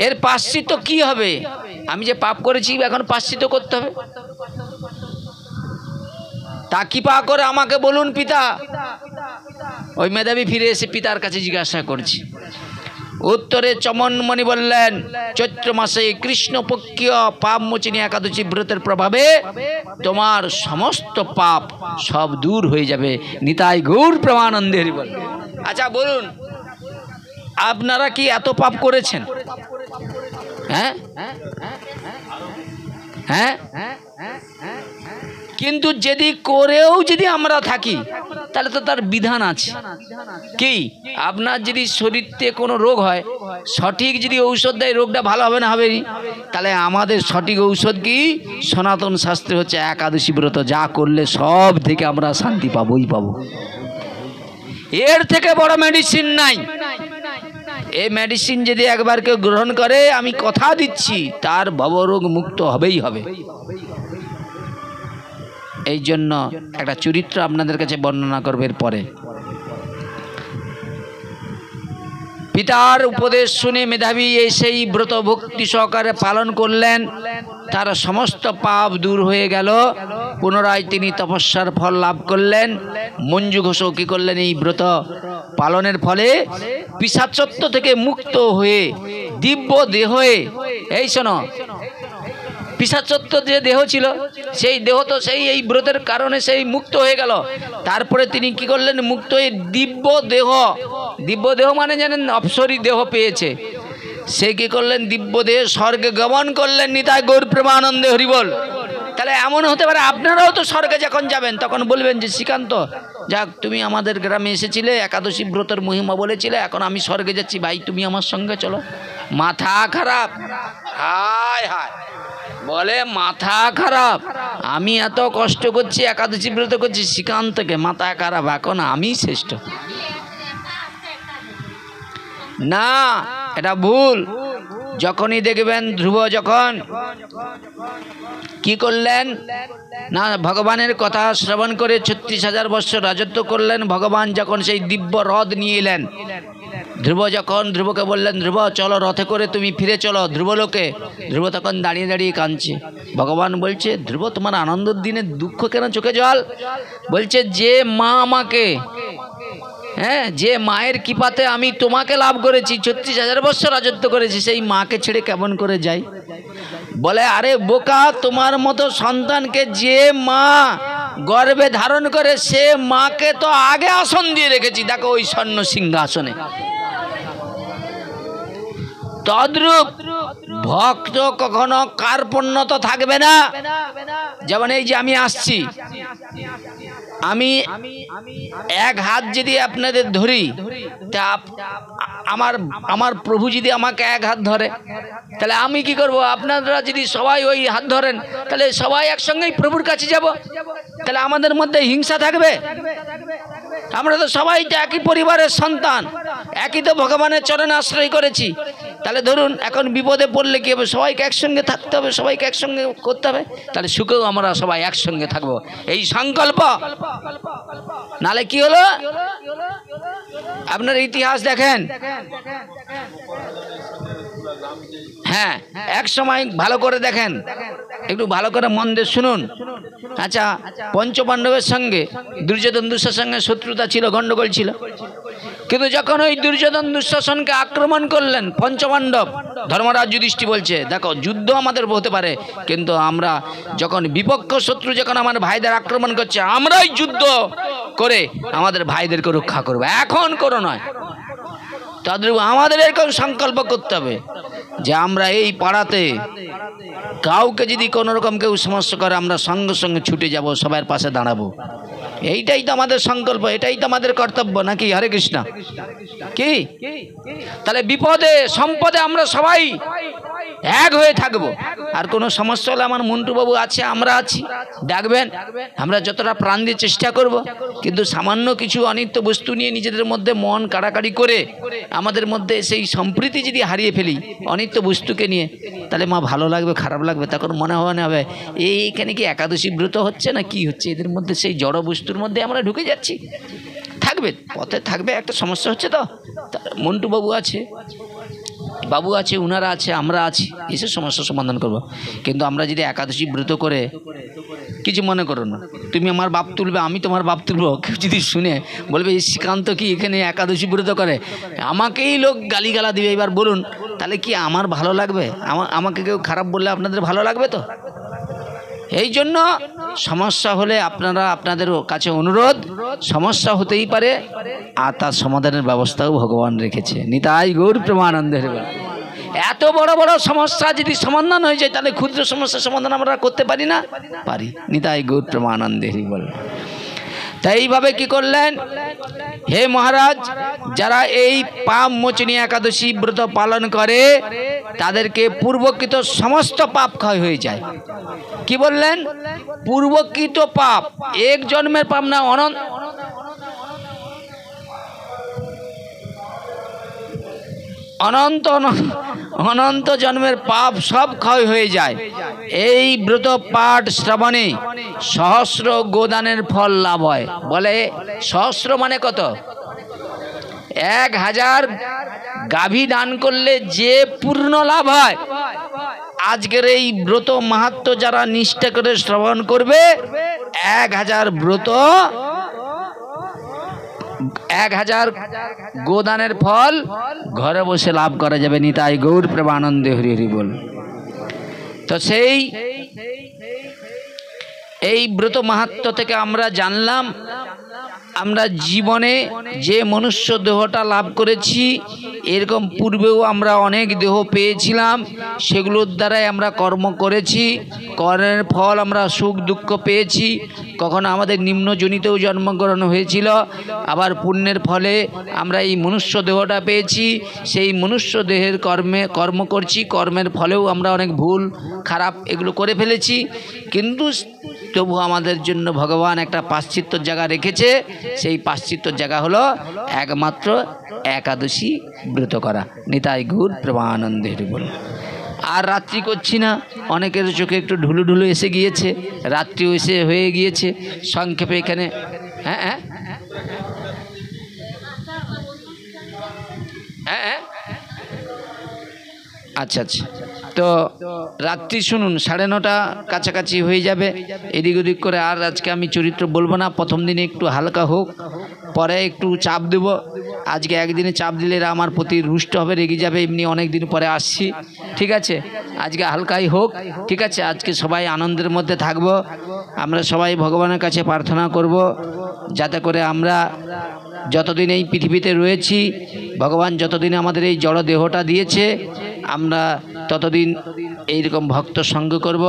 এর প্রায়শ্চিত্ত কি হবে? আমি যে পাপ করেছি এখন প্রায়শ্চিত্ত করতে হবে, তা কৃপা করে আমাকে বলুন পিতা। ওই মেধাবী ফিরে এসে পিতার কাছে জিজ্ঞাসা করছি। উত্তরে চমনমণি বললেন, চৈত্র মাসে কৃষ্ণপক্ষীয় পাপমোচিনী একাদশী ব্রতের প্রভাবে তোমার সমস্ত পাপ সব দূর হয়ে যাবে, নিতাই গৌর প্রেমানন্দে হরি বল। আচ্ছা বলুন, আপনারা কি এত পাপ করেছেন? হ্যাঁ হ্যাঁ, কিন্তু যদি করেও যদি আমরা থাকি তাহলে তো তার বিধান আছে। কি, আপনার যদি শরীরে কোনো রোগ হয়, সঠিক যদি ঔষধ দেয় রোগটা ভালো হবে না, হবে? তাহলে আমাদের সঠিক ঔষধ কি? সনাতন শাস্ত্রে হচ্ছে একাদশী ব্রত, যা করলে সব থেকে আমরা শান্তি পাবোই পাবো। এর থেকে বড় মেডিসিন নাই। এই মেডিসিন যদি একবার কেউ গ্রহণ করে, আমি কথা দিচ্ছি তার ভবরোগ মুক্ত হবেই হবে। এই জন্য একটা চরিত্র আপনাদের কাছে বর্ণনা করবে পরে। পিতার উপদেশ শুনে মেধাবী সেই ব্রত ভক্তি সহকারে পালন করলেন, তার সমস্ত পাপ দূর হয়ে গেল। পুনরায় তিনি তপস্যার ফল লাভ করলেন। মঞ্জু ঘোষও কি করলেন? এই ব্রত পালনের ফলে পিশাচত্ব থেকে মুক্ত হয়ে দিব্য দেহে, এই শোনো, পিশাচত্ব যে দেহ ছিল সেই দেহ তো সেই এই ব্রতের কারণে সেই মুক্ত হয়ে গেল। তারপরে তিনি কি করলেন? মুক্ত হয়ে দিব্য দেহ, দিব্য দেহ মানে জানেন অপসরী দেহ পেয়েছে, সে কি করলেন? দিব্য দেহ স্বর্গে গমন করলেন, নিতাই গৌর প্রেমানন্দে হরি বল। তাহলে এমন হতে পারে আপনারাও তো স্বর্গে যখন যাবেন তখন বলবেন যে শ্রীকান্ত, যাক তুমি আমাদের গ্রামে এসেছিলে, একাদশী ব্রতের মহিমা বলেছিলে, এখন আমি স্বর্গে যাচ্ছি, ভাই তুমি আমার সঙ্গে চলো। মাথা খারাপ? হায় হায়, বলে মাথা খারাপ, আমি এত কষ্ট করছি, একাদশী ব্রত করছি, শ্রীকান্তকে মাথা খারাপ, এখন আমি শ্রেষ্ঠ। না, এটা ভুল। যখনই দেখবেন ধ্রুব যখন কি করলেন না, ভগবানের কথা শ্রবণ করে 36,000 বৎসর রাজত্ব করলেন। ভগবান যখন সেই দিব্য হ্রদ নিয়ে এলেন, ধ্রুব যখন ধ্রুবকে বললেন, ধ্রুব চলো রথে করে তুমি ফিরে চলো ধ্রুবলোকে। ধ্রুব তখন দাঁড়িয়ে দাঁড়িয়ে কাঁদছে। ভগবান বলছে, ধ্রুব তোমার আনন্দের দিনে দুঃখ কেন, চোখে জল? বলছে, যে মা আমাকে, যে মায়ের কৃপাতে আমি তোমাকে লাভ করেছি, 36,000 বছর রাজত্ব করেছি, সেই মাকে ছেড়ে কেমন করে যাই? বলে, আরে বোকা, তোমার মতো সন্তানকে যে মা গর্ভে ধারণ করে সে মাকে তো আগে আসন দিয়ে রেখেছি, দেখো ওই স্বর্ণ সিংহাসনে। তদ্রূপ ভক্ত কখনো কার্পণ্যত থাকবে না। যেমন এই যে আমি আসছি, আমি এক হাত যদি আপনাদের ধরি, তা আমার প্রভু যদি আমাকে এক হাত ধরে, তাহলে আমি কি করব? আপনারা যদি সবাই ওই হাত ধরেন, তাহলে সবাই একসঙ্গেই প্রভুর কাছে যাব। তাহলে আমাদের মধ্যে হিংসা থাকবে? আমরা তো সবাই তো একই পরিবারের সন্তান, একই তো ভগবানের চরণে আশ্রয় করেছি। তাহলে ধরুন এখন বিপদে পড়লে কি হবে? সবাইকে একসঙ্গে থাকতে হবে, সবাইকে একসঙ্গে করতে হবে। তাহলে সুখেও আমরা সবাই একসঙ্গে থাকবো, এই সংকল্প। নালে কি হলো? আপনার ইতিহাস দেখেন, হ্যাঁ, এক সময় ভালো করে দেখেন, একটু ভালো করে মন দিয়ে শুনুন। আচ্ছা, পঞ্চপাণ্ডবের সঙ্গে দুর্যোধন দুঃশাসনের শত্রুতা ছিল, গন্ডগোল ছিল। কিন্তু যখন ওই দুর্যোধন দুঃশাসনকে আক্রমণ করলেন পঞ্চপাণ্ডব, ধর্মরাজ যুধিষ্ঠির বলছে, দেখো যুদ্ধ আমাদের হতে পারে, কিন্তু আমরা যখন বিপক্ষ শত্রু যখন আমার ভাইদের আক্রমণ করছে, আমরাই যুদ্ধ করে আমাদের ভাইদেরকে রক্ষা করবো, এখন করো নয়। তাদের আমাদের এরকম সংকল্প করতে হবে যে আমরা এই পাড়াতে কাউকে যদি কোনো রকম কেউ সমস্যা করে, আমরা সঙ্গে সঙ্গে ছুটে যাব, সবার পাশে দাঁড়াবো। এইটাই তো আমাদের সংকল্প, এটাই তো আমাদের কর্তব্য, নাকি? হরে কৃষ্ণ। কি তাহলে বিপদে সম্পদে আমরা সবাই এক হয়ে থাকবো। আর কোনো সমস্যা হলে আমার মন্টু বাবু আছে, আমরা আছি, ডাকবেন, আমরা যতটা প্রাণ দিয়ে চেষ্টা করব। কিন্তু সামান্য কিছু অনিত্য বস্তু নিয়ে নিজেদের মধ্যে মন কাড়াকাড়ি করে আমাদের মধ্যে সেই সম্প্রীতি যদি হারিয়ে ফেলি অনিত্য বস্তুকে নিয়ে, তাহলে মা ভালো লাগবে, খারাপ লাগবে, তখন মনে হবে এইখানে কি একাদশী ব্রত হচ্ছে না কি হচ্ছে, এদের মধ্যে সেই জড় বস্তুর মধ্যে আমরা ঢুকে যাচ্ছি। থাকবে পথে থাকবে, একটা সমস্যা হচ্ছে তো মন্টু বাবু আছে, বাবু আছে, উনারা আছে, আমরা আছি, এসে সমস্যার সমাধান করব। কিন্তু আমরা যদি একাদশী ব্রত করে কিছু মনে করো না, তুমি আমার বাপ তুলবে, আমি তোমার বাপ তুলবো, কেউ যদি শুনে বলবে এই শ্রীকান্ত কি এখানে একাদশী ব্রত করে, আমাকেই লোক গালিগালা দিবে। এবার বলুন, তাহলে কি আমার ভালো লাগবে? আমাকে কেউ খারাপ বললে আপনাদের ভালো লাগবে তো? এই জন্য সমস্যা হলে আপনারা, আপনাদের কাছে অনুরোধ, সমস্যা হতেই পারে, আর তার সমাধানের ব্যবস্থাও ভগবান রেখেছে। নিতাই গৌর প্রেমানন্দে। এত বড় বড় সমস্যা যদি সমাধান হয়ে যায়, তাহলে ক্ষুদ্র সমস্যার সমাধান আমরা করতে পারি না? পারি। নিতাই গৌর প্রেমানন্দে বল। তাই এইভাবে কি করলেন? হে মহারাজ, যারা এই পাপ মোচনী একাদশী ব্রত পালন করে তাদেরকে পূর্বকৃত সমস্ত পাপ ক্ষয় হয়ে যায়। কি বললেন? পূর্বকৃত পাপ, এক জন্মের পাপ না, অনন্ত অনন্ত জন্মের পাপ সব ক্ষয় হয়ে যায়। এই ব্রত পাঠ শ্রবণে সহস্র গোদানের ফল লাভ হয়। বলে সহস্র মানে কত? 1000 গাভী দান করলে যে পূর্ণ লাভ হয়, আজকের এই ব্রত মাহাত্ম্য যারা নিষ্ঠা করে শ্রবণ করবে, 1000 ব্রত, 1000 গোদানের ফল ঘরে বসে লাভ করা যাবে। নিতাই গৌর প্রেমানন্দে হরি হরি বল। তো এই ব্রত মাহাত্ম্য থেকে আমরা জানলাম, আমরা জীবনে যে মনুষ্য দেহটা লাভ করেছি, এরকম পূর্বেও আমরা অনেক দেহ পেয়েছিলাম, সেগুলোর দ্বারাই আমরা কর্ম করেছি, কর্মের ফল আমরা সুখ দুঃখ পেয়েছি। কখনো আমাদের নিম্নজনিতেও জন্মগ্রহণ হয়েছিল, আবার পুণ্যের ফলে আমরা এই মনুষ্য দেহটা পেয়েছি। সেই মনুষ্য দেহের কর্ম করছি, কর্মের ফলেও আমরা অনেক ভুল খারাপ এগুলো করে ফেলেছি। কিন্তু তবু আমাদের জন্য ভগবান একটা পাশ্চিত্যর জায়গা রেখেছে। সেই পাশ্চিত্যর জায়গা হলো একমাত্র একাদশী ব্রত করা। নিতাই গৌর প্রেমানন্দে বল। আর রাত্রি করছি না, অনেকের চোখে একটু ঢুলু ঢুলু এসে গিয়েছে, রাত্রি এসে হয়ে গিয়েছে। সংক্ষেপে এখানে আচ্ছা আচ্ছা, তো রাত্রি শুনুন 9:30 কাছাকাছি হয়ে যাবে, এদিক ওদিক করে আর আজকে আমি চরিত্র বলবো না। প্রথম দিনে একটু হালকা হোক, পরে একটু চাপ দেব। আজকে একদিনে চাপ দিলে এরা আমার প্রতি রুষ্ট হবে, রেগে যাবে, এমনি অনেক দিন পরে আসছি, ঠিক আছে। আজকে হালকাই হোক, ঠিক আছে। আজকে সবাই আনন্দের মধ্যে থাকবো, আমরা সবাই ভগবানের কাছে প্রার্থনা করব যাতে করে আমরা যতদিন এই পৃথিবীতে রয়েছি, ভগবান যতদিন আমাদের এই জড় দেহটা দিয়েছে, আমরা ততদিন এইরকম ভক্ত সঙ্গ করব।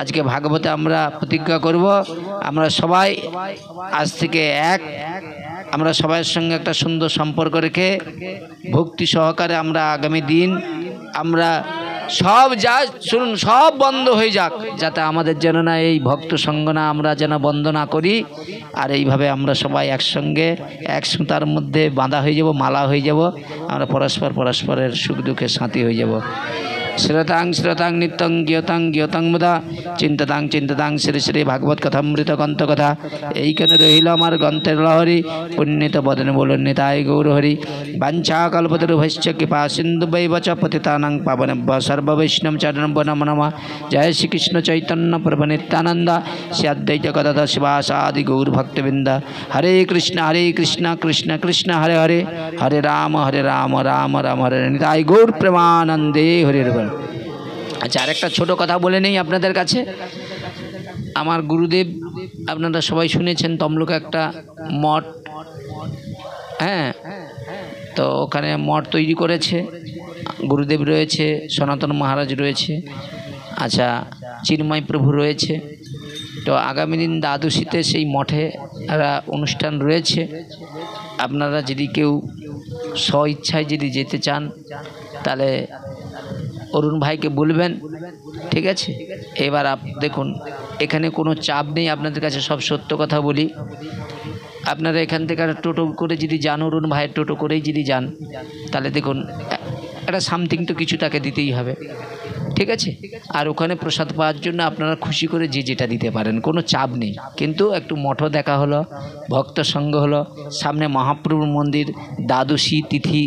আজকে ভাগবতে আমরা প্রতিজ্ঞা করব, আমরা সবাই আজ থেকে আমরা সবার সঙ্গে একটা সুন্দর সম্পর্ক রেখে ভক্তি সহকারে আমরা আগামী দিন আমরা সব যা শুনুন সব বন্ধ হয়ে যাক, যাতে আমাদের যেন না এই ভক্ত সঙ্গ না আমরা যেন বন্ধ না করি। আর এইভাবে আমরা সবাই একসঙ্গে এক সুতার মধ্যে বাঁধা হয়ে যাব, মালা হয়ে যাব, আমরা পরস্পরের সুখ দুঃখের সাথী হয়ে যাব। শ্রোতাং শ্রোতাং নিত্যং জ্ঞাতাং জ্ঞাতাং মুদা চিন্ততাং চিন্ততাং শ্রী শ্রী ভাগবত কথামৃত গ্রন্থ কথা। এইখানে রহিল আমার গ্রন্থের লহরী, পুণ্যিত বদনে বলুন নিতাই গৌর হরি। বাঞ্ছা কল্পতরুভশ্চ কৃপা সিন্ধু বৈবচ পতিতানাং পাবনেভ্য সর্ববৈষ্ণব চরণভ্যো নমো নমঃ। জয় শ্রীকৃষ্ণ চৈতন্য প্রভু নিত্যানন্দ, শ্রী অদ্বৈত গদাধর শিবাসাদি গৌর ভক্তবৃন্দ। হরে কৃষ্ণ কৃষ্ণ কৃষ্ণ হরে হরে, হরে রাম রাম রাম হরে নিতাই গৌর প্রেমানন্দে হরে হরে। আচ্ছা, আরেকটা ছোট কথা বলে নেই আপনাদের কাছে। আমার গুরুদেব আপনারা সবাই শুনেছেন, তমলুকে একটা মঠ, হ্যাঁ, তো ওখানে মঠ তৈরি করেছে। গুরুদেব রয়েছে, সনাতন মহারাজ রয়েছে, আচ্ছা চিন্ময় প্রভু রয়েছে। তো আগামী দিন দ্বাদশীতে সেই মঠে একটা অনুষ্ঠান রয়েছে। আপনারা যদি কেউ স্ব ইচ্ছায় যদি যেতে চান তাহলে অরুণ ভাইকে বলবেন, ঠিক আছে। এবার দেখুন, এখানে কোনো চাপ নেই, আপনাদের কাছে সব সত্য কথা বলি। আপনারা এখান থেকে টোটো করে যদি যান, অরুণ ভাইয়ের টোটো করেই যদি যান, তাহলে দেখুন একটা সামথিং তো কিছু তাকে দিতেই হবে, ঠিক আছে। আর ওখানে প্রসাদ পাওয়ার জন্য আপনারা খুশি করে যে যেটা দিতে পারেন, কোনো চাপ নেই। কিন্তু একটু মঠও দেখা হলো, ভক্ত সঙ্গ হলো, সামনে মহাপ্রভুর মন্দির, দ্বাদশী তিথি।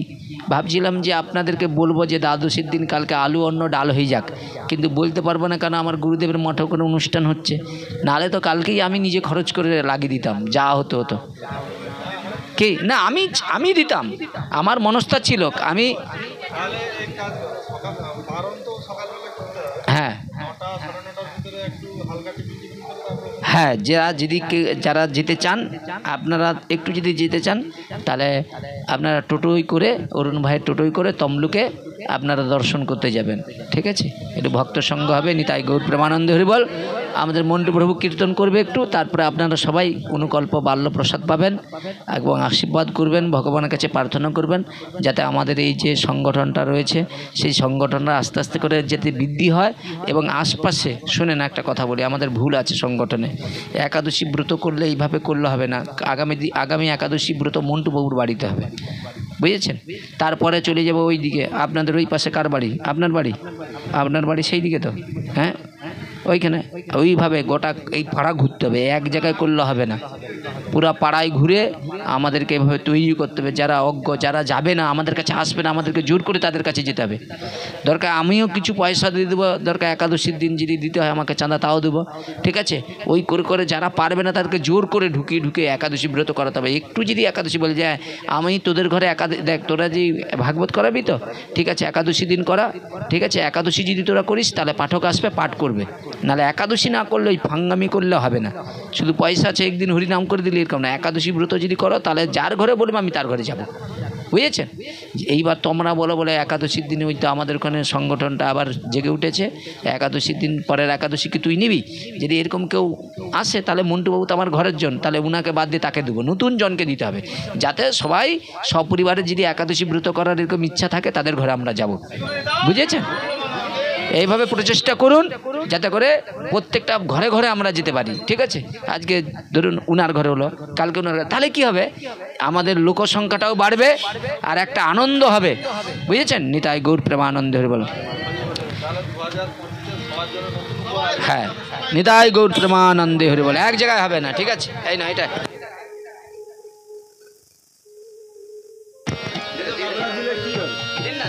ভাবছিলাম যে আপনাদেরকে বলবো যে দ্বাদশীর দিন কালকে আলু অন্ন ডাল হয়ে যাক, কিন্তু বলতে পারবো না, কারণ আমার গুরুদেবের মঠে কোনো অনুষ্ঠান হচ্ছে। নাহলে তো কালকেই আমি নিজে খরচ করে লাগিয়ে দিতাম, যা হতো হতো। কি না, আমি দিতাম, আমার মনস্থা ছিল আমি। হ্যাঁ হ্যাঁ, যারা যেতে চান, আপনারা একটু যদি যেতে চান তাহলে আপনারা টোটোই করে, অরুণ ভাইয়ের টোটোই করে তমলুকে আপনারা দর্শন করতে যাবেন, ঠিক আছে। একটু ভক্ত সঙ্গ হবে, নিতাই গৌর প্রেমানন্দ হরি বল। আমাদের মন্টু প্রভু কীর্তন করবে একটু, তারপরে আপনারা সবাই অনুকল্প বাল্য প্রসাদ পাবেন এবং আশীর্বাদ করবেন, ভগবানের কাছে প্রার্থনা করবেন যাতে আমাদের এই যে সংগঠনটা রয়েছে সেই সংগঠনটা আস্তে আস্তে করে যাতে বৃদ্ধি হয়। এবং আশপাশে শুনে না, একটা কথা বলি, আমাদের ভুল আছে সংগঠনে। একাদশী ব্রত করলে এইভাবে করলে হবে না। আগামী একাদশী ব্রত মন্টু বাবুর বাড়িতে হবে, বুঝেছেন। তারপরে চলে যাব ওই দিকে, আপনাদের ওই পাশে কার বাড়ি? আপনার বাড়ি সেই দিকে তো, হ্যাঁ, ওইখানে ওইভাবে গোটা এই পাড়া ঘুরতে হবে, এক জায়গায় করলে হবে না। পুরা পাড়ায় ঘুরে আমাদেরকে এভাবে তৈরি করতে হবে। যারা অজ্ঞ, যারা যাবে না, আমাদের কাছে আসবে না, আমাদেরকে জোর করে তাদের কাছে যেতে হবে। দরকার আমিও কিছু পয়সা দিয়ে দেবো, দরকার একাদশীর দিন যদি দিতে হয় আমাকে চাঁদা, তাও দেবো, ঠিক আছে। ওই করে যারা পারবে না তাদেরকে জোর করে ঢুকিয়ে একাদশী ব্রত করাতে হবে। একটু যদি একাদশী বলে যায় আমি তোদের ঘরে দেখ, তোরা যে ভাগবত করাবি তো, ঠিক আছে, একাদশী দিন করা, ঠিক আছে। একাদশী যদি তোরা করিস তাহলে পাঠক আসবে, পাঠ করবে। নাহলে একাদশী না করলে ওই ফাঙ্গামি করলে হবে না। শুধু পয়সা আছে একদিন হরিনাম করে দিলে এরকম না। একাদশী ব্রত যদি করো তাহলে যার ঘরে বলবে আমি তার ঘরে যাব, বুঝেছেন। এইবার তোমরা বলে একাদশীর দিনে ওই তো আমাদের ওখানে সংগঠনটা আবার জেগে উঠেছে। একাদশীর দিন পরের একাদশী কি তুই নিবি? যদি এরকম কেউ আসে তাহলে মন্টুবাবু তো আমার ঘরের জন, তাহলে উনাকে বাদ দিয়ে তাকে দেবো, নতুন জনকে দিতে হবে, যাতে সবাই সপরিবারে যদি একাদশী ব্রত করার এরকম ইচ্ছা থাকে তাদের ঘরে আমরা যাব, বুঝেছেন। এইভাবে প্রচেষ্টা করুন যাতে করে প্রত্যেকটা ঘরে ঘরে আমরা যেতে পারি, ঠিক আছে। আজকে ধরুন উনার ঘরে হলো, কালকে উনার ঘরে, তাহলে কি হবে, আমাদের লোক সংখ্যাটাও বাড়বে আর একটা আনন্দ হবে, বুঝেছেন। নিতাই গৌর প্রেমানন্দ হরি বল। হ্যাঁ, নিতাই গৌর প্রেমানন্দে হরি বল। এক জায়গায় হবে না, ঠিক আছে। এই না, এটা দিন না।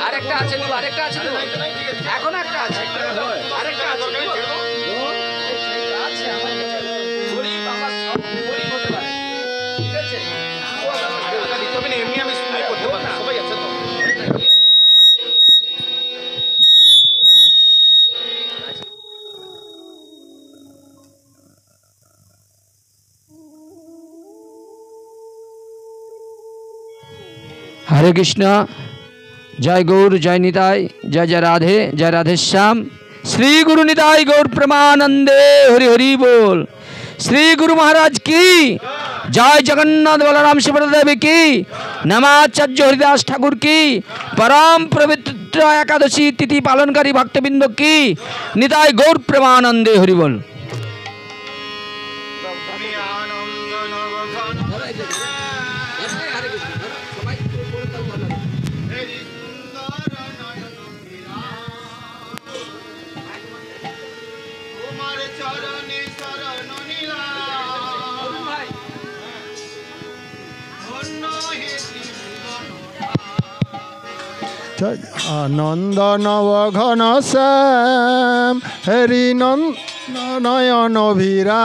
আরেকটা আছে তো, আরেকটা আছে তো, এখন একটা আছে, আরেকটা আছে আছে আমার কাছে। গরিব আমার সব গরিব হতে পারে, ঠিক আছে? তবে এমনি আমি শুনে করতে পারি না, সবাই আছে তো। हरे कृष्ण, जय गौर, जय निताय, जय जय राधे, जय राधे श्याम। श्री गुरु निताय गौर प्रेमानंदे, हरि हरि बोल। श्री गुरु महाराज की जय, जगन्नाथ बलराम सुभद्रा की, नमाचार्य हरिदास ठाकुर की, परम पवित्र एकादशी तिथि पालनकारी भक्तबिंद की निताय गौर प्रेमानंदे, हरि बोल। নন্দন ঘন শ্যাম হরি নন্দন নয়ন ভিরা।